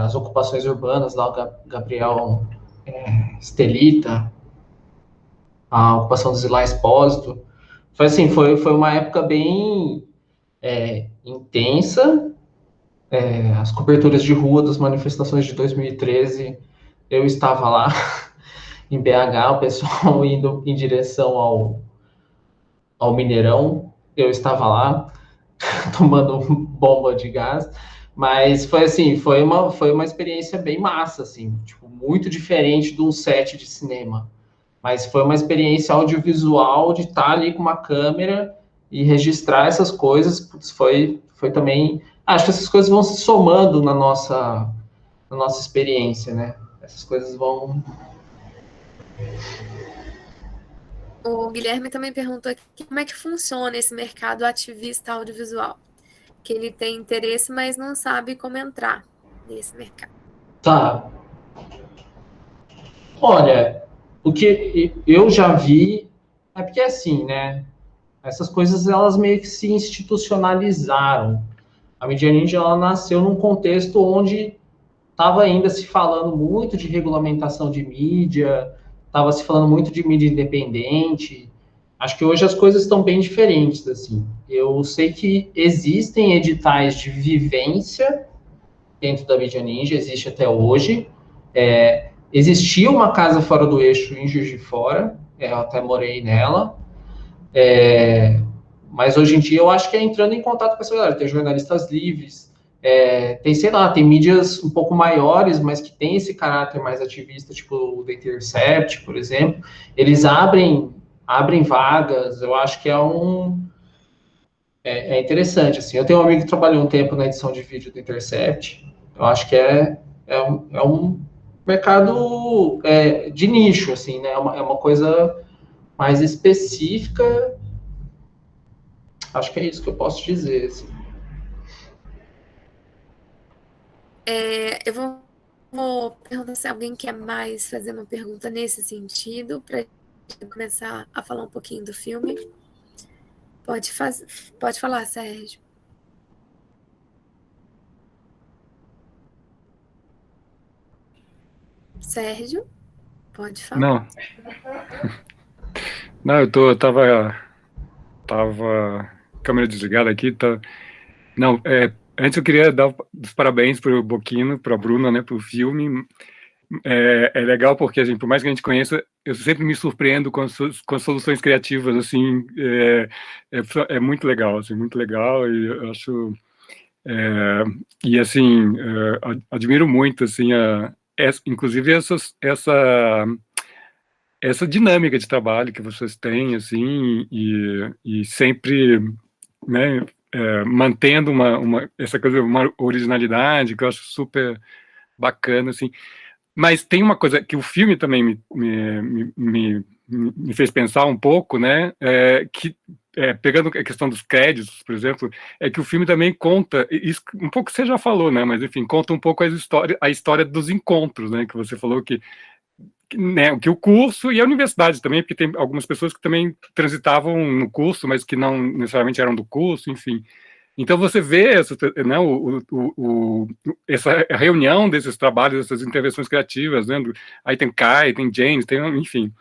as ocupações urbanas, lá o Gabriel Estelita, a ocupação do Zilá Expósito. Foi assim, foi uma época bem intensa. As coberturas de rua das manifestações de 2013, eu estava lá em BH, o pessoal indo em direção ao Mineirão, eu estava lá tomando bomba de gás, mas foi assim, foi uma experiência bem massa, assim, tipo, muito diferente de um set de cinema, mas foi uma experiência audiovisual de estar ali com uma câmera e registrar essas coisas. Foi também, acho que essas coisas vão se somando na nossa experiência, né? essas coisas vão... O Guilherme também perguntou aqui como é que funciona esse mercado ativista audiovisual, que ele tem interesse, mas não sabe como entrar nesse mercado. Tá. Olha, o que eu já vi é porque assim, né? Essas coisas elas meio que se institucionalizaram. A Mídia Ninja ela nasceu num contexto onde estava ainda se falando muito de regulamentação de mídia, estava se falando muito de mídia independente. Acho que hoje as coisas estão bem diferentes, assim. Eu sei que existem editais de vivência dentro da Mídia Ninja, existe até hoje. Existia uma casa fora do eixo em Juiz de Fora, eu até morei nela. Mas hoje em dia eu acho que é entrando em contato com essa galera. Tem jornalistas livres, tem, sei lá, tem mídias um pouco maiores, mas que tem esse caráter mais ativista, tipo o The Intercept, por exemplo. Eles abrem vagas, eu acho que é interessante, assim. Eu tenho um amigo que trabalhou um tempo na edição de vídeo do Intercept, eu acho que é um mercado de nicho, assim, né? É uma coisa mais específica. Acho que é isso que eu posso dizer, assim. Eu vou perguntar se alguém quer mais fazer uma pergunta nesse sentido, para começar a falar um pouquinho do filme. Pode falar, Sérgio. Sérgio, pode falar. Não, eu tava câmera desligada aqui, tá. Não, antes eu queria dar os parabéns pro Boquino, pra Bruna, né, pro filme. É legal porque, assim, por mais que a gente conheça, eu sempre me surpreendo com as soluções criativas, assim, é muito legal, assim, muito legal, e eu acho, e assim, admiro muito, assim, inclusive essa dinâmica de trabalho que vocês têm, assim, e sempre, né, mantendo essa coisa, uma originalidade que eu acho super bacana, assim. Mas tem uma coisa que o filme também me fez pensar um pouco, né, pegando a questão dos créditos, por exemplo, é que o filme também conta, isso um pouco você já falou, né, mas enfim, conta um pouco a história dos encontros, né, que você falou né, que o curso e a universidade também, porque tem algumas pessoas que também transitavam no curso, mas que não necessariamente eram do curso, enfim. Então você vê né, essa reunião desses trabalhos, essas intervenções criativas, né? Aí tem Kai, tem James, enfim.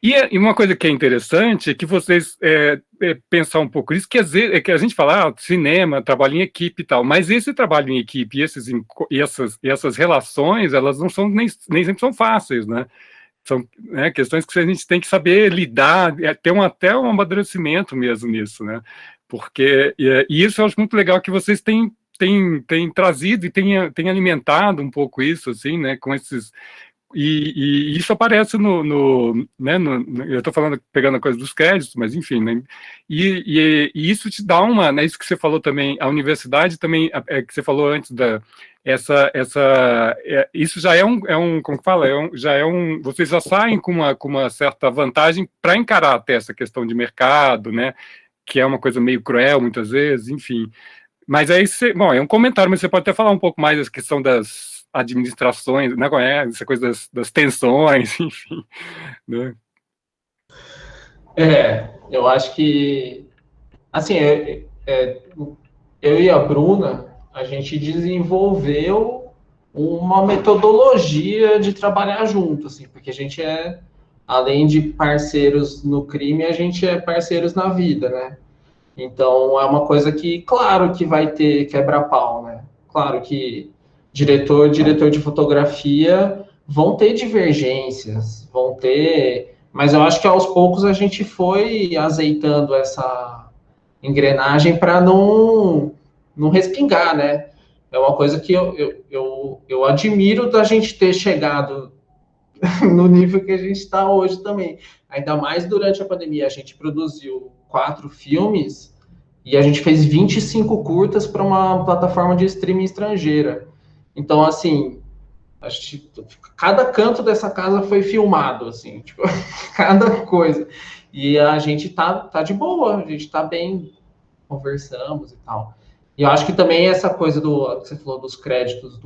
E uma coisa que é interessante é que vocês pensar um pouco isso, que às vezes que a gente fala, cinema, trabalho em equipe e tal, mas esse trabalho em equipe e essas relações, elas não são nem sempre são fáceis, né? São, né, questões que a gente tem que saber lidar, ter até um amadurecimento mesmo nisso, né? Porque e isso eu acho muito legal que vocês têm trazido e têm alimentado um pouco isso, assim, né? Com esses e isso aparece né, eu estou falando, pegando a coisa dos créditos, mas enfim, né, e isso te dá né, isso que você falou também, a universidade também, que você falou antes isso já como que fala, vocês já saem com uma certa vantagem para encarar até essa questão de mercado, né, que é uma coisa meio cruel muitas vezes, enfim. Mas aí, bom, é um comentário, mas você pode até falar um pouco mais da questão das administrações, né, essa coisa das tensões, enfim, né? Eu acho que, assim, eu e a Bruna, a gente desenvolveu uma metodologia de trabalhar junto, assim, porque a gente além de parceiros no crime, a gente é parceiros na vida, né? Então, é uma coisa que, claro que vai ter quebra-pau, né? Claro que diretor de fotografia vão ter divergências, mas eu acho que aos poucos a gente foi azeitando essa engrenagem para não respingar, né? É uma coisa que eu admiro da gente ter chegado no nível que a gente está hoje também. Ainda mais durante a pandemia, a gente produziu 4 filmes e a gente fez 25 curtas para uma plataforma de streaming estrangeira. Então, assim, Cada canto dessa casa foi filmado, assim, tipo, cada coisa. E a gente tá de boa, a gente tá bem, conversamos e tal. E eu acho que também essa coisa que você falou dos créditos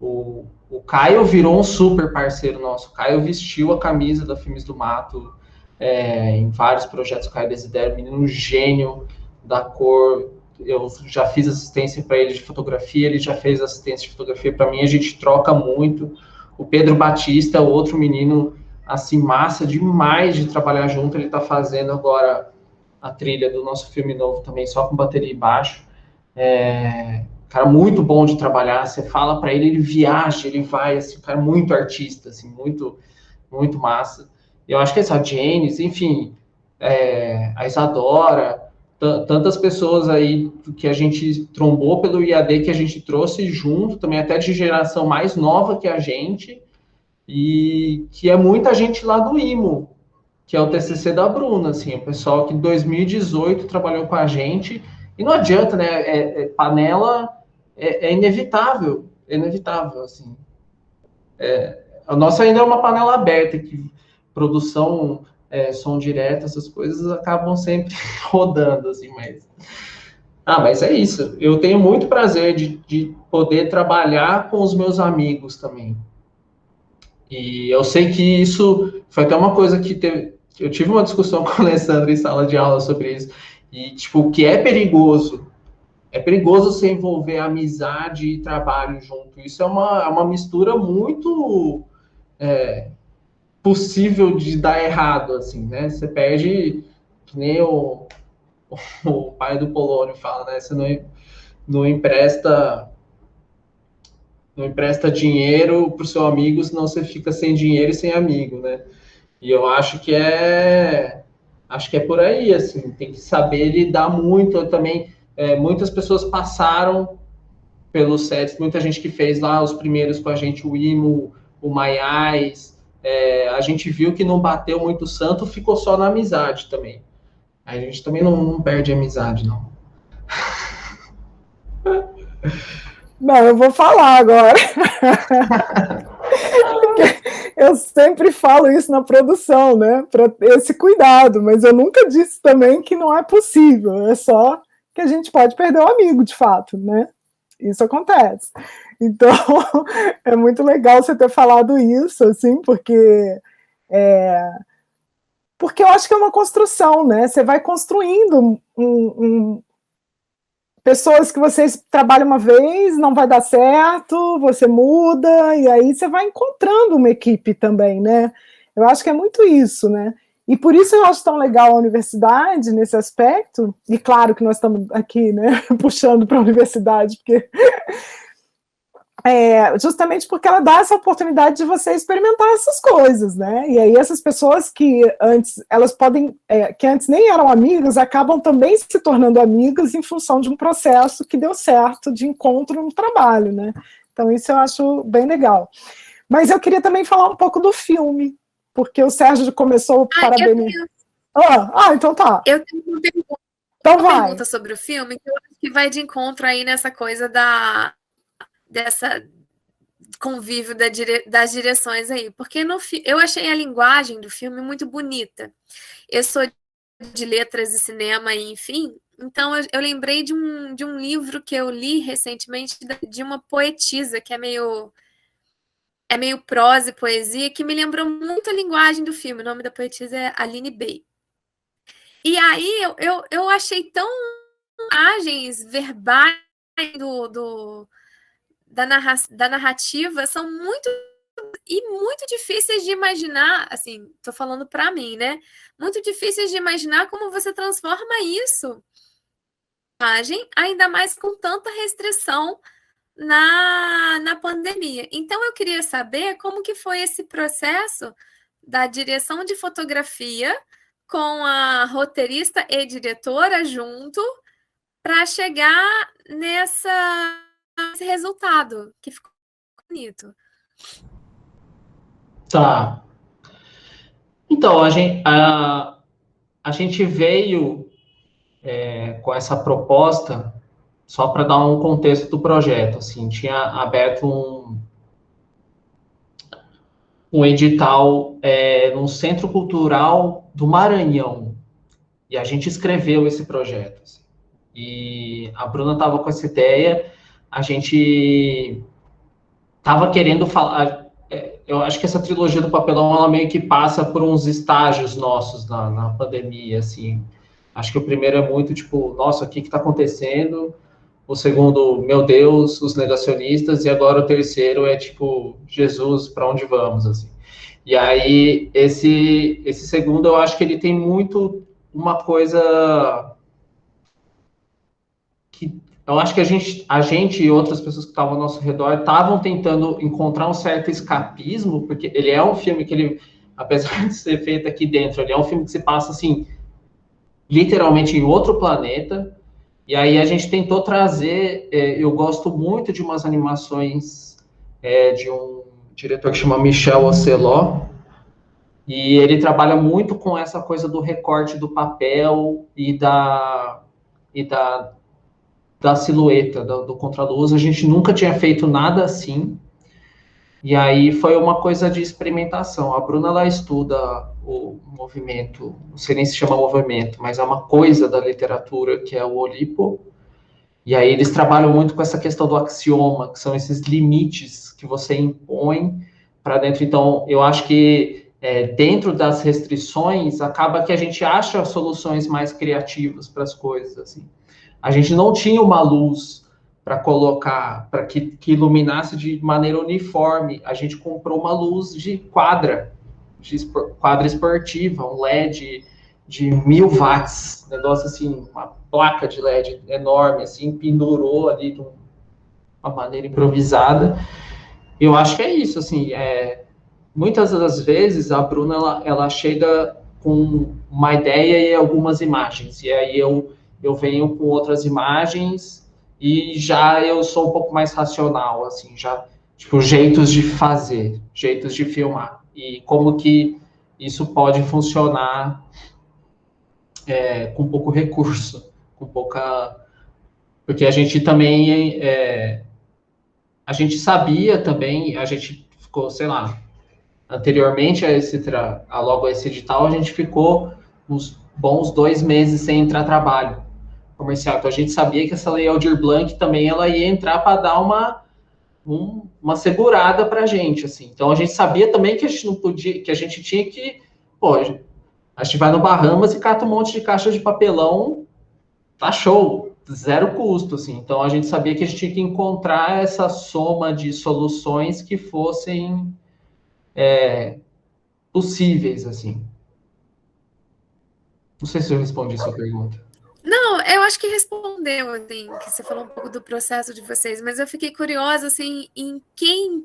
o Caio virou um super parceiro nosso. O Caio vestiu a camisa da Filmes do Mato em vários projetos. O Caio Desidério, menino gênio da cor. Eu já fiz assistência para ele de fotografia, ele já fez assistência de fotografia para mim, a gente troca muito. O Pedro Batista, outro menino, assim, massa demais de trabalhar junto, ele está fazendo agora a trilha do nosso filme novo também, só com bateria e baixo. Cara muito bom de trabalhar, você fala para ele, ele viaja, ele vai, assim, cara muito artista, assim, muito, muito massa. Eu acho que essa Janis, enfim, a Isadora, tantas pessoas aí que a gente trombou pelo IAD, que a gente trouxe junto, também até de geração mais nova que a gente, e que é muita gente lá do IMO, que é o TCC da Bruna, assim, o pessoal que em 2018 trabalhou com a gente, e não adianta, né, panela é inevitável, assim. A nossa ainda é uma panela aberta, que produção, som direto, essas coisas acabam sempre rodando, assim, mas é isso. Eu tenho muito prazer de poder trabalhar com os meus amigos também. E eu sei que isso foi até uma coisa que eu tive uma discussão com o Alessandro em sala de aula sobre isso. E, tipo, que é perigoso você envolver amizade e trabalho junto. Isso é uma mistura muito possível de dar errado, assim, né? Você perde, que nem o pai do Polônio fala, né? Você não empresta dinheiro para o seu amigo, senão você fica sem dinheiro e sem amigo, né? E eu acho que é por aí, assim, tem que saber lidar muito. Eu também, muitas pessoas passaram pelos sets, muita gente que fez lá os primeiros com a gente, o Imo, o Maiás, a gente viu que não bateu muito santo, ficou só na amizade também. A gente também não perde a amizade, não. Não, eu vou falar agora. Eu sempre falo isso na produção, né? Para esse cuidado, mas eu nunca disse também que não é possível, é só que a gente pode perder o amigo, de fato, né? Isso acontece. Então, é muito legal você ter falado isso, assim, porque eu acho que é uma construção, né? Você vai construindo pessoas que vocês trabalham uma vez, não vai dar certo, você muda, e aí você vai encontrando uma equipe também, né? Eu acho que é muito isso, né? E por isso eu acho tão legal a universidade nesse aspecto, e claro que nós estamos aqui, né, puxando para a universidade, porque justamente porque ela dá essa oportunidade de você experimentar essas coisas, né? E aí essas pessoas que antes que antes nem eram amigas, acabam também se tornando amigas em função de um processo que deu certo de encontro no trabalho, né? Então isso eu acho bem legal. Mas eu queria também falar um pouco do filme, porque o Sérgio começou parabenizando. Então tá. Eu tenho uma pergunta, então pergunta sobre o filme, que eu acho que vai de encontro aí nessa coisa dessa convívio das direções aí, porque eu achei a linguagem do filme muito bonita. Eu sou de letras e cinema, e enfim, então eu lembrei de um livro que eu li recentemente de uma poetisa que é meio prosa e poesia, que me lembrou muito a linguagem do filme. O nome da poetisa é Aline Bay. E aí eu achei tão imagens verbais da narrativa são muito difíceis de imaginar, assim, tô falando para mim, né? Muito difíceis de imaginar como você transforma isso em imagem, ainda mais com tanta restrição na pandemia. Então eu queria saber como que foi esse processo da direção de fotografia com a roteirista e diretora junto para chegar nesse resultado, que ficou bonito. Tá. Então, a gente veio com essa proposta, só para dar um contexto do projeto, assim, tinha aberto um edital no Centro Cultural do Maranhão. E a gente escreveu esse projeto. Assim. E a Bruna estava com essa ideia, a gente estava querendo falar. Eu acho que essa trilogia do papelão, ela meio que passa por uns estágios nossos na pandemia, assim. Acho que o primeiro é muito tipo, nossa, o que está acontecendo? O segundo, meu Deus, os negacionistas. E agora o terceiro é tipo, Jesus, para onde vamos? Assim. E aí, esse segundo, eu acho que ele tem muito uma coisa que eu acho que a gente e outras pessoas que estavam ao nosso redor estavam tentando encontrar um certo escapismo, porque ele é um filme que ele, apesar de ser feito aqui dentro, ele é um filme que se passa assim, literalmente em outro planeta. E aí a gente tentou trazer, eu gosto muito de umas animações de um diretor que chama Michel Ocelot, e ele trabalha muito com essa coisa do recorte do papel e da silhueta, do contraluz. A gente nunca tinha feito nada assim. E aí foi uma coisa de experimentação. A Bruna, ela estuda o movimento, não sei nem se chama movimento, mas é uma coisa da literatura que é o Oulipo. E aí eles trabalham muito com essa questão do axioma, que são esses limites que você impõe para dentro. Então, eu acho que dentro das restrições, acaba que a gente acha soluções mais criativas para as coisas. Assim. A gente não tinha uma luz para colocar, para que iluminasse de maneira uniforme. A gente comprou uma luz de quadra esportiva, um LED de 1000 watts, negócio assim, uma placa de LED enorme, assim, pendurou ali de uma maneira improvisada. Eu acho que é isso, assim, muitas das vezes a Bruna, ela chega com uma ideia e algumas imagens, e aí eu venho com outras imagens e já eu sou um pouco mais racional, assim, já, tipo, jeitos de fazer, jeitos de filmar, e como que isso pode funcionar com pouco recurso, com pouca... Porque a gente também, a gente sabia também, a gente ficou, sei lá, anteriormente a logo a esse edital, a gente ficou uns bons 2 meses sem entrar trabalho comercial. Então a gente sabia que essa Lei Aldir Blanc também ela ia entrar para dar uma segurada para a gente, assim. Então a gente sabia também que a gente não podia, que a gente tinha que, pô, a gente vai no Bahamas e cata um monte de caixa de papelão, tá show, zero custo, assim. Então a gente sabia que a gente tinha que encontrar essa soma de soluções que fossem possíveis, assim. Não sei se eu respondi sua pergunta. Não, eu acho que respondeu, assim, que você falou um pouco do processo de vocês, mas eu fiquei curiosa, assim, em quem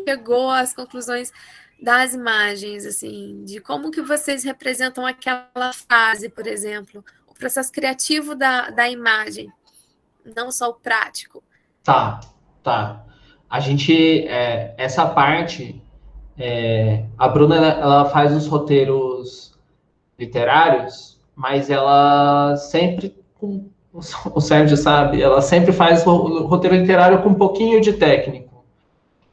chegou às conclusões das imagens, assim, de como que vocês representam aquela fase, por exemplo, o processo criativo da imagem, não só o prático. Tá. A gente, essa parte, a Bruna, ela faz os roteiros literários, mas ela sempre, o Sérgio sabe, ela sempre faz o roteiro literário com um pouquinho de técnico.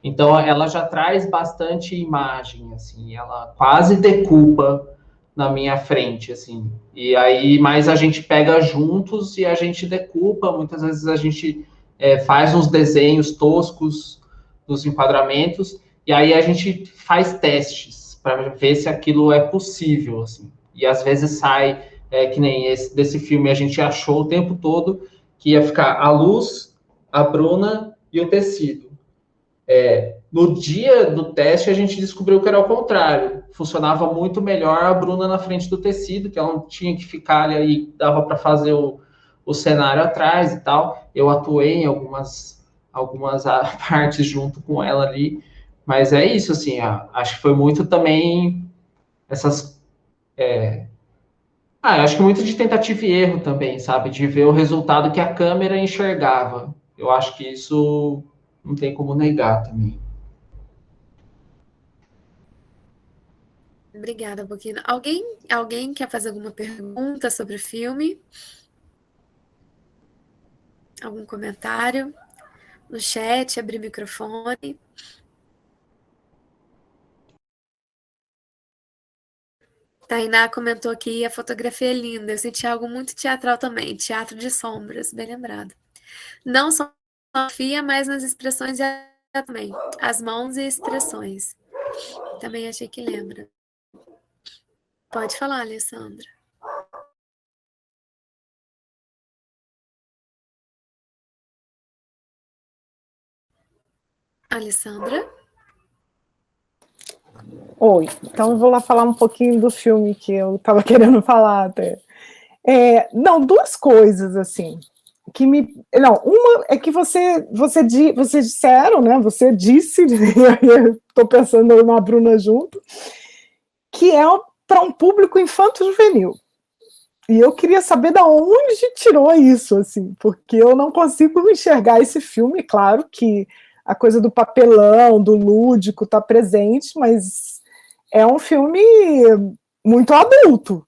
Então, ela já traz bastante imagem, assim, ela quase decupa na minha frente, assim. E aí, mais a gente pega juntos e a gente decupa, muitas vezes a gente faz uns desenhos toscos dos enquadramentos, e aí a gente faz testes para ver se aquilo é possível, assim. E às vezes sai, que nem desse filme, a gente achou o tempo todo que ia ficar a luz, a Bruna e o tecido. No dia do teste, a gente descobriu que era o contrário. Funcionava muito melhor a Bruna na frente do tecido, que ela não tinha que ficar ali, dava para fazer o cenário atrás e tal. Eu atuei em algumas partes junto com ela ali, mas é isso, assim, acho que foi muito também essas... acho que muito de tentativa e erro também, sabe? De ver o resultado que a câmera enxergava. Eu acho que isso não tem como negar também. Obrigada, Boquina. Alguém quer fazer alguma pergunta sobre o filme? Algum comentário? No chat, abrir o microfone. Tainá comentou aqui, a fotografia é linda. Eu senti algo muito teatral também. Teatro de sombras, bem lembrado. Não só na fotografia, mas nas expressões também. As mãos e expressões. Também achei que lembra. Pode falar, Alessandra. Alessandra? Oi, então eu vou lá falar um pouquinho do filme que eu estava querendo falar até. Não, duas coisas, assim, que me... Não, uma é que vocês disseram, né, você disse, estou pensando na Bruna junto, que é para um público infanto-juvenil. E eu queria saber de onde tirou isso, assim, porque eu não consigo enxergar esse filme. Claro que a coisa do papelão, do lúdico está presente, mas é um filme muito adulto,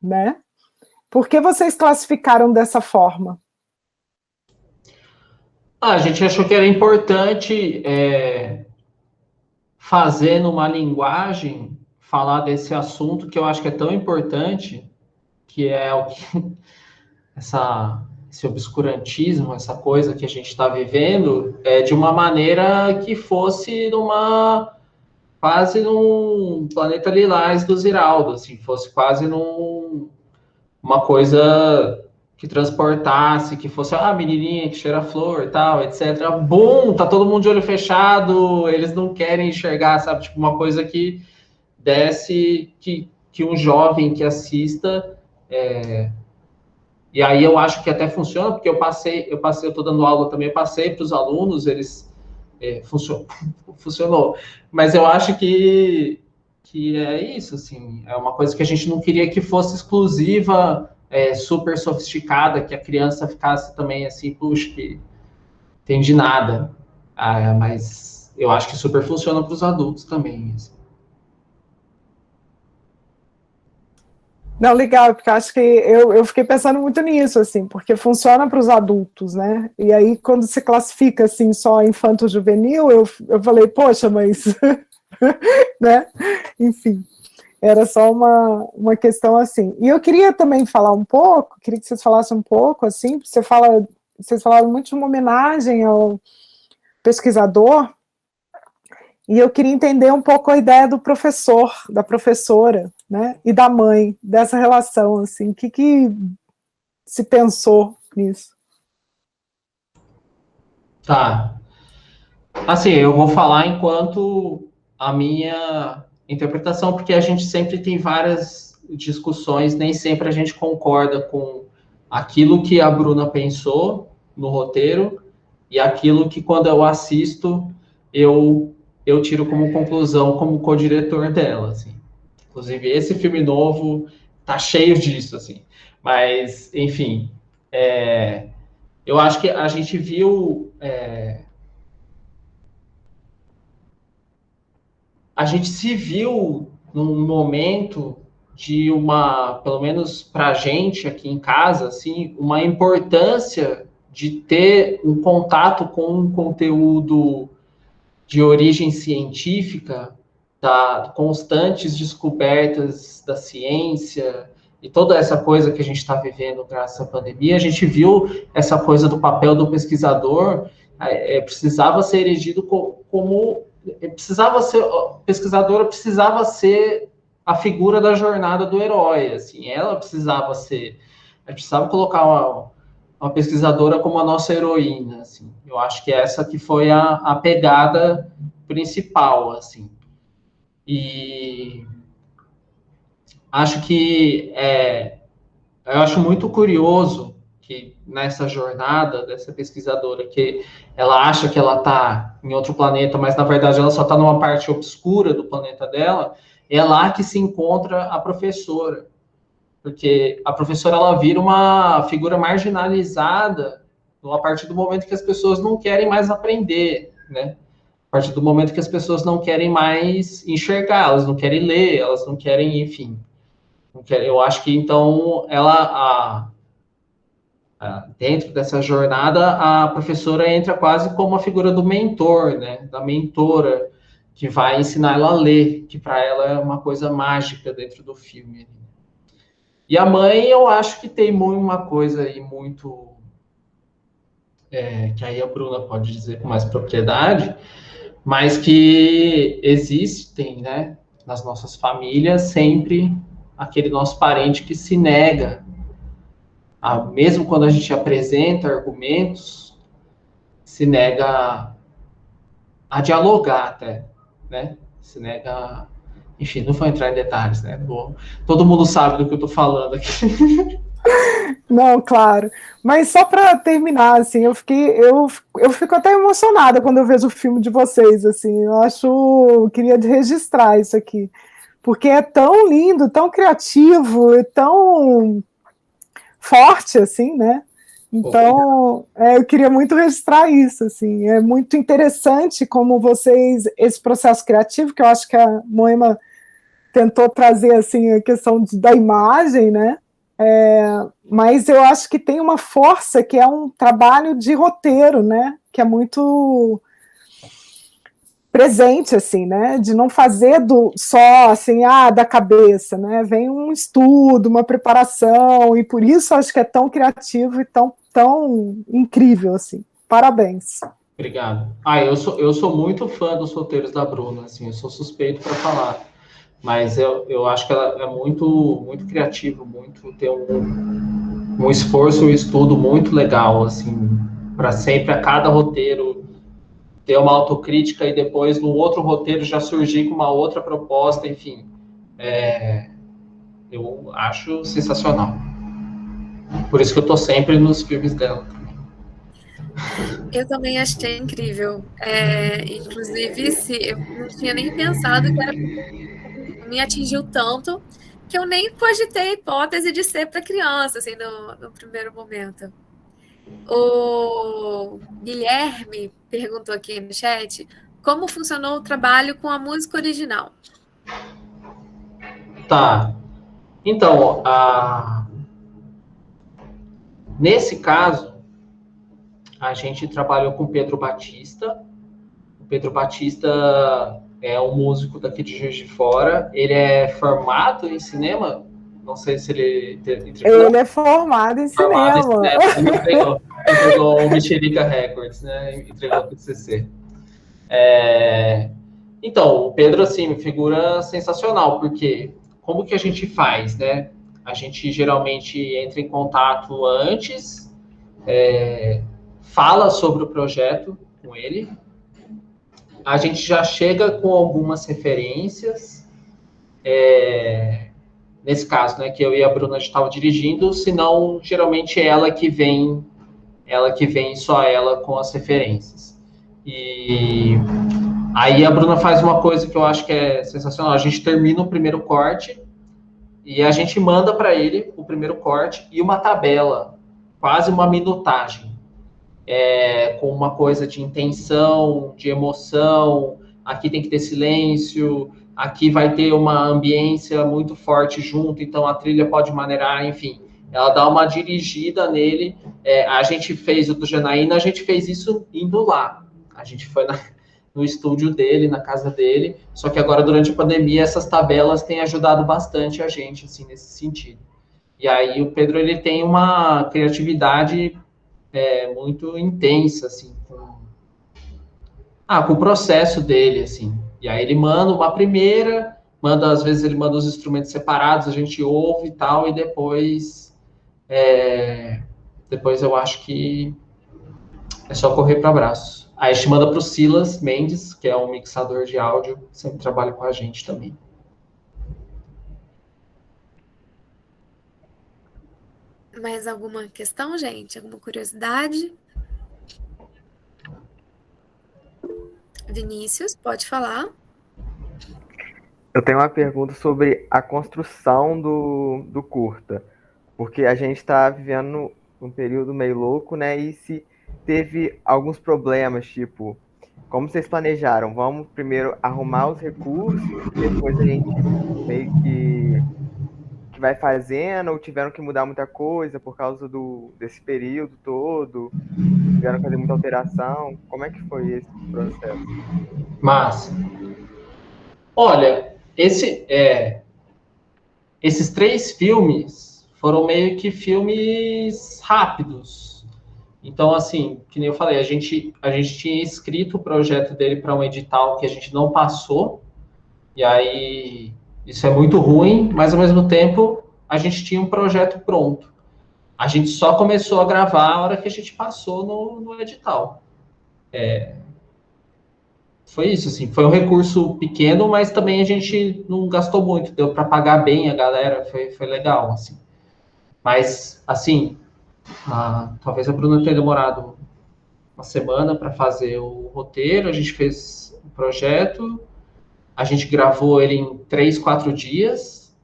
né? Por que vocês classificaram dessa forma? A gente achou que era importante fazer numa linguagem, falar desse assunto que eu acho que é tão importante, que é o que esse obscurantismo, essa coisa que a gente está vivendo, de uma maneira que fosse quase num Planeta Lilás do Ziraldo, assim, fosse quase uma coisa que transportasse, que fosse a menininha que cheira flor e tal, etc. Bum, tá todo mundo de olho fechado, eles não querem enxergar, sabe? Tipo, uma coisa que desse, que um jovem que assista... E aí eu acho que até funciona, porque eu tô dando aula também, eu passei para os alunos, eles funcionou. Mas eu acho que é isso, assim, é uma coisa que a gente não queria que fosse exclusiva, super sofisticada, que a criança ficasse também assim, puxa, que entende nada. Mas eu acho que super funciona para os adultos também, assim. Não, legal, porque acho que eu fiquei pensando muito nisso, assim, porque funciona para os adultos, né? E aí, quando se classifica, assim, só infanto-juvenil, eu falei, poxa, mas... né? Enfim, era só uma questão assim. E eu queria também falar um pouco, queria que vocês falassem um pouco, assim, vocês falaram muito de uma homenagem ao pesquisador, e eu queria entender um pouco a ideia do professor, da professora, né, e da mãe, dessa relação, assim, o que se pensou nisso? Tá. Assim, eu vou falar enquanto a minha interpretação, porque a gente sempre tem várias discussões, nem sempre a gente concorda com aquilo que a Bruna pensou no roteiro e aquilo que, quando eu assisto, eu tiro como conclusão como co-diretor dela, assim. Inclusive, esse filme novo tá cheio disso, assim. Mas, enfim, eu acho que a gente viu... a gente se viu num momento de pelo menos para a gente aqui em casa, assim, uma importância de ter um contato com um conteúdo de origem científica, constantes descobertas da ciência e toda essa coisa que a gente está vivendo graças à pandemia. A gente viu essa coisa do papel do pesquisador, precisava ser erigido como precisava ser, pesquisadora precisava ser a figura da jornada do herói, assim, ela precisava ser, a gente precisava colocar uma pesquisadora como a nossa heroína, assim. Eu acho que essa que foi a pegada principal, assim. E acho que eu acho muito curioso que nessa jornada dessa pesquisadora, que ela acha que ela está em outro planeta, mas na verdade ela só está numa parte obscura do planeta dela, é lá que se encontra a professora. Porque a professora, ela vira uma figura marginalizada a partir do momento que as pessoas não querem mais aprender, né? A partir do momento que as pessoas não querem mais enxergar, elas não querem ler, elas não querem, enfim. Eu acho que, então, dentro dessa jornada, a professora entra quase como a figura do mentor, né? Da mentora, que vai ensinar ela a ler, que para ela é uma coisa mágica dentro do filme. E a mãe, eu acho que tem uma coisa aí muito... que aí a Bruna pode dizer com mais propriedade, mas que existem, né, nas nossas famílias sempre aquele nosso parente que se nega, mesmo quando a gente apresenta argumentos, se nega a dialogar até, né? Se nega... Enfim, não vou entrar em detalhes, né? Todo mundo sabe do que eu estou falando aqui. Não, claro. Mas só para terminar, assim, eu fico até emocionada quando eu vejo o filme de vocês, assim. Eu queria registrar isso aqui, porque é tão lindo, tão criativo, e tão forte, assim, né? Então, eu queria muito registrar isso, assim. É muito interessante como esse processo criativo, que eu acho que a Moema tentou trazer, assim, a questão da imagem, né? Mas eu acho que tem uma força que é um trabalho de roteiro, né? Que é muito presente, assim, né? De não fazer só assim, da cabeça, né? Vem um estudo, uma preparação, e por isso acho que é tão criativo e tão incrível, assim. Parabéns. Obrigado. Eu sou muito fã dos roteiros da Bruna, assim, eu sou suspeito para falar. Mas eu acho que ela é muito, muito criativa, tem um esforço, um estudo muito legal, assim, para sempre, a cada roteiro, ter uma autocrítica e depois, no outro roteiro, já surgir com uma outra proposta, enfim. Eu acho sensacional. Por isso que eu tô sempre nos filmes dela. Eu também achei incrível. Inclusive, eu não tinha nem pensado que me atingiu tanto que eu nem cogitei a hipótese de ser para criança, assim, no primeiro momento. O Guilherme perguntou aqui no chat como funcionou o trabalho com a música original. Tá. Então, nesse caso, a gente trabalhou com o Pedro Batista. O Pedro Batista é um músico daqui de Juiz de Fora. Ele é formado em cinema. Não sei se ele... Ele é formado em cinema. Ele entregou o Mexerica Records, né? Entregou o TCC. Então, o Pedro, assim, figura sensacional, porque como que a gente faz, né? A gente geralmente entra em contato antes, fala sobre o projeto com ele, a gente já chega com algumas referências, nesse caso, né, que eu e a Bruna estavam dirigindo, senão geralmente ela que vem só ela com as referências. E aí a Bruna faz uma coisa que eu acho que é sensacional, a gente termina o primeiro corte e a gente manda para ele o primeiro corte e uma tabela, quase uma minutagem, com uma coisa de intenção, de emoção, aqui tem que ter silêncio, aqui vai ter uma ambiência muito forte junto, então a trilha pode maneirar, enfim. Ela dá uma dirigida nele. A gente fez o do Janaína, a gente fez isso indo lá. A gente foi no estúdio dele, na casa dele, só que agora, durante a pandemia, essas tabelas têm ajudado bastante a gente, assim, nesse sentido. E aí o Pedro, ele tem uma criatividade muito intensa, assim, com o processo dele, assim. E aí ele manda uma primeira, às vezes ele manda os instrumentos separados, a gente ouve e tal, e depois eu acho que é só correr para abraço. Aí a gente manda para o Silas Mendes, que é um mixador de áudio, que sempre trabalha com a gente também. Mais alguma questão, gente? Alguma curiosidade? Vinícius, pode falar. Eu tenho uma pergunta sobre a construção do curta, porque a gente está vivendo um período meio louco, né? E se teve alguns problemas, tipo, como vocês planejaram? Vamos primeiro arrumar os recursos, depois a gente meio que vai fazendo, ou tiveram que mudar muita coisa por causa desse período todo? Tiveram que fazer muita alteração? Como é que foi esse processo? Mas, Olha, esses 3 filmes foram meio que filmes rápidos. Então, assim, que nem eu falei, a gente tinha escrito o projeto dele para um edital que a gente não passou, e aí isso é muito ruim, mas ao mesmo tempo a gente tinha um projeto pronto. A gente só começou a gravar a hora que a gente passou no edital. Foi isso, assim, foi um recurso pequeno, mas também a gente não gastou muito, deu para pagar bem a galera, foi legal, assim. Mas, assim, talvez a Bruna tenha demorado uma semana para fazer o roteiro, a gente fez o projeto, a gente gravou ele em 3, 4 dias,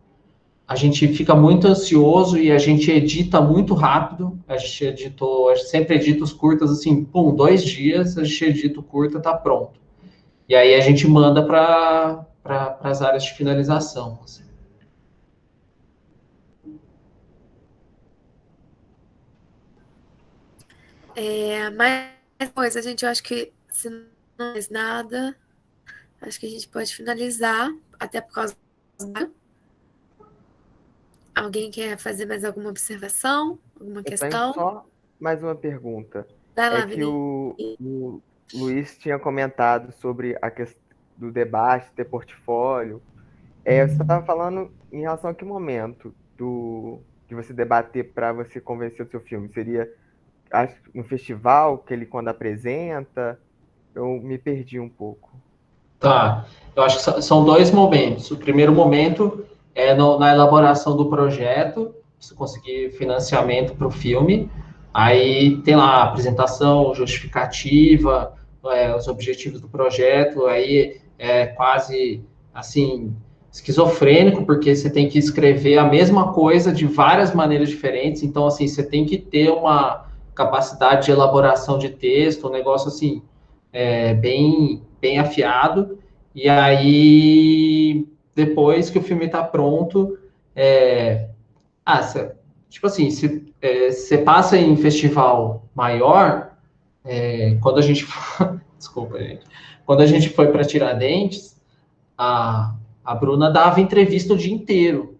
a gente fica muito ansioso e a gente edita muito rápido, a gente sempre edita os curtas, assim, 2 dias, a gente edita o curta, tá pronto. E aí a gente manda para as áreas de finalização. Assim. Mais coisa, gente, eu acho que se não mais nada, acho que a gente pode finalizar, até por causa da... Alguém quer fazer mais alguma observação? Alguma questão? Tenho só mais uma pergunta. Vai lá, Que o Luiz tinha comentado sobre a questão do debate, ter portfólio. Você estava falando em relação a que momento de você debater para você convencer o seu filme? Seria no festival, que ele quando apresenta? Eu me perdi um pouco. Tá, eu acho que são 2 momentos. O primeiro momento é na elaboração do projeto, você conseguir financiamento para o filme, aí tem lá a apresentação, justificativa, os objetivos do projeto, aí é quase, assim, esquizofrênico, porque você tem que escrever a mesma coisa de várias maneiras diferentes, então, assim, você tem que ter uma capacidade de elaboração de texto, um negócio, assim, bem afiado, e aí, depois que o filme está pronto, tipo assim, se você passa em festival maior, quando a gente... Desculpa, gente. Quando a gente foi para Tiradentes, a Bruna dava entrevista o dia inteiro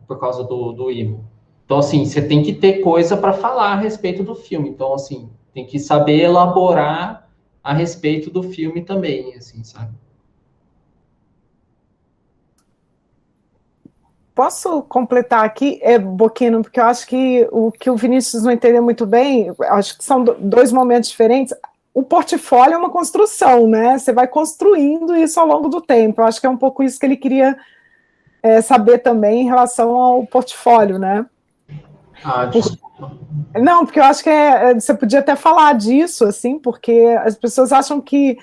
por causa do IMO. Então, assim, você tem que ter coisa para falar a respeito do filme. Então, assim, tem que saber elaborar a respeito do filme também, assim, sabe? Posso completar aqui, Boquino, porque eu acho que o Vinícius não entendeu muito bem, acho que são 2 momentos diferentes. O portfólio é uma construção, né? Você vai construindo isso ao longo do tempo. Eu acho que é um pouco isso que ele queria saber também em relação ao portfólio, né? Desculpa. Não, porque eu acho que você podia até falar disso, assim, porque as pessoas acham que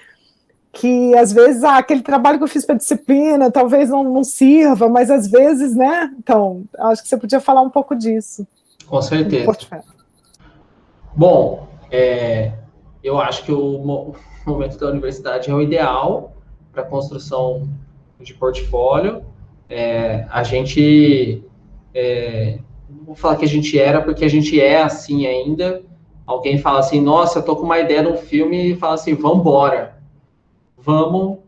às vezes aquele trabalho que eu fiz para disciplina talvez não sirva, mas às vezes, né? Então, acho que você podia falar um pouco disso. Com certeza. Bom, eu acho que o momento da universidade é o ideal para a construção de portfólio. A gente... não vou falar que a gente era, porque a gente é assim ainda. Alguém fala assim, nossa, eu tô com uma ideia no filme, e fala assim, vambora. Vamos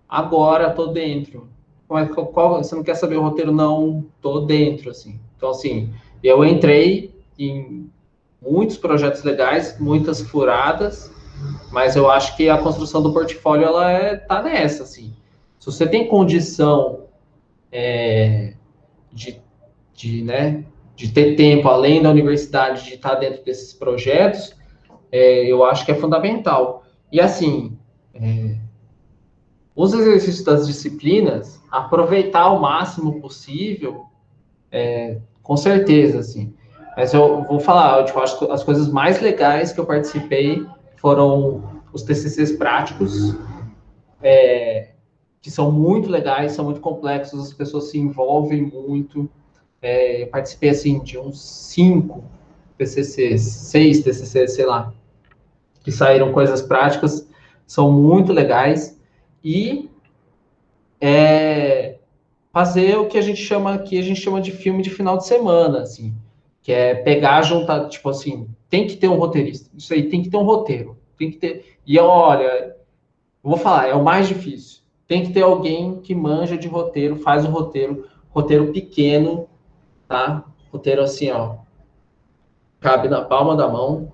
agora, tô dentro. Você não quer saber o roteiro? Não, tô dentro, assim. Então, assim, eu entrei em muitos projetos legais, muitas furadas, mas eu acho que a construção do portfólio, ela tá nessa, assim. Se você tem condição de ter tempo, além da universidade, de estar dentro desses projetos, eu acho que é fundamental. E, assim, os exercícios das disciplinas, aproveitar o máximo possível, com certeza, assim. Mas eu vou falar, eu acho que as coisas mais legais que eu participei foram os TCCs práticos, que são muito legais, são muito complexos, as pessoas se envolvem muito. Eu participei, assim, de uns 5 TCCs, 6 TCCs, sei lá, que saíram coisas práticas, são muito legais. E fazer o que a gente chama aqui, de filme de final de semana, assim, que é pegar, juntar, tipo assim, tem que ter um roteirista, isso aí tem que ter um roteiro, tem que ter, e olha, eu vou falar, é o mais difícil, tem que ter alguém que manja de roteiro, faz o roteiro pequeno, tá? Roteiro assim, ó, cabe na palma da mão,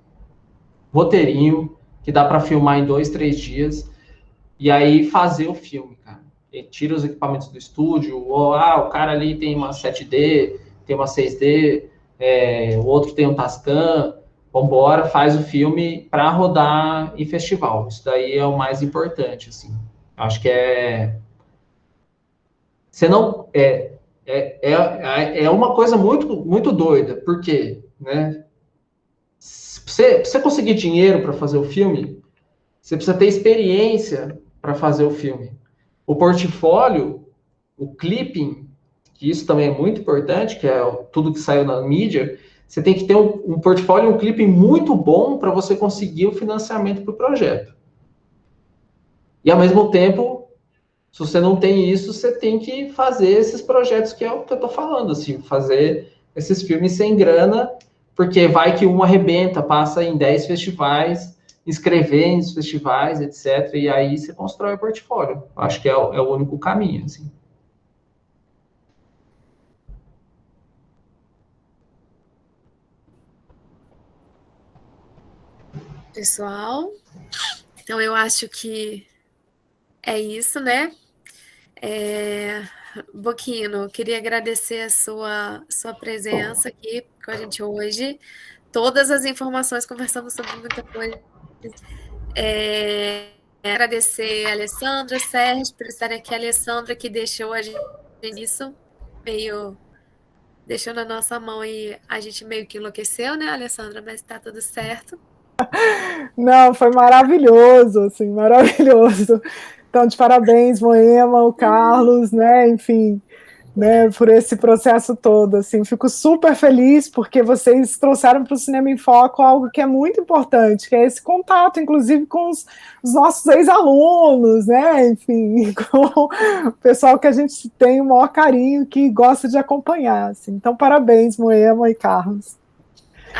roteirinho, que dá para filmar em 2, 3 dias, e aí fazer o filme, cara. E tira os equipamentos do estúdio, ou, o cara ali tem uma 7D, tem uma 6D, o outro tem um Tascam, vambora, faz o filme para rodar em festival. Isso daí é o mais importante, assim. Acho que você não... É uma coisa muito, muito doida, porque, né? Pra você conseguir dinheiro para fazer o filme, você precisa ter experiência para fazer o filme. O portfólio, o clipping, que isso também é muito importante, que é tudo que saiu na mídia, você tem que ter um portfólio, um clipping muito bom para você conseguir o financiamento para o projeto. E, ao mesmo tempo, se você não tem isso, você tem que fazer esses projetos, que é o que eu estou falando, assim, fazer esses filmes sem grana, porque vai que um arrebenta, passa em 10 festivais, inscrever em festivais, etc. E aí você constrói o portfólio. Acho que é o único caminho, assim. Pessoal, então eu acho que é isso, né? Boquino, queria agradecer a sua presença aqui com a gente hoje. Todas as informações, conversamos sobre muita coisa. Agradecer a Alessandra, Sérgio, por estarem aqui. A Alessandra que deixou a gente isso, deixou na nossa mão e a gente meio que enlouqueceu, né, Alessandra? Mas tá tudo certo. Não, foi maravilhoso, assim, maravilhoso. Então, de parabéns, Moema, o Carlos, né, enfim, né, por esse processo todo, assim, fico super feliz porque vocês trouxeram para o Cinema em Foco algo que é muito importante, que é esse contato, inclusive, com os nossos ex-alunos, né, enfim, com o pessoal que a gente tem o maior carinho, que gosta de acompanhar, assim. Então, parabéns, Moema e Carlos.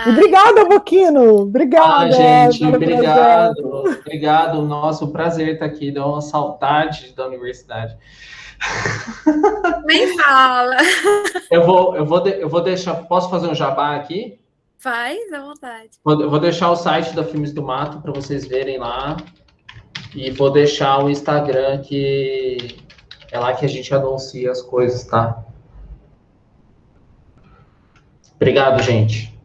E obrigada, Boquino. Obrigada. Gente, obrigado. Nosso prazer estar aqui. Deu uma saudade da universidade. Nem fala. Eu vou deixar. Posso fazer um jabá aqui? Faz, à vontade. Eu vou deixar o site da Filmes do Mato para vocês verem lá. E vou deixar o Instagram, que é lá que a gente anuncia as coisas, tá? Obrigado, gente.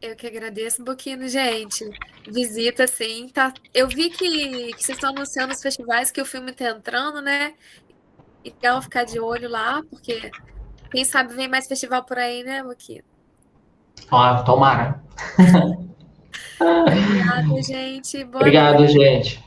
Eu que agradeço um pouquinho, gente. Visita, sim. Tá. Eu vi que vocês estão anunciando os festivais, que o filme está entrando, né? Então, ficar de olho lá, porque quem sabe vem mais festival por aí, né, Boquinho? Tomara. Obrigada, gente. Boa Obrigado, noite. gente.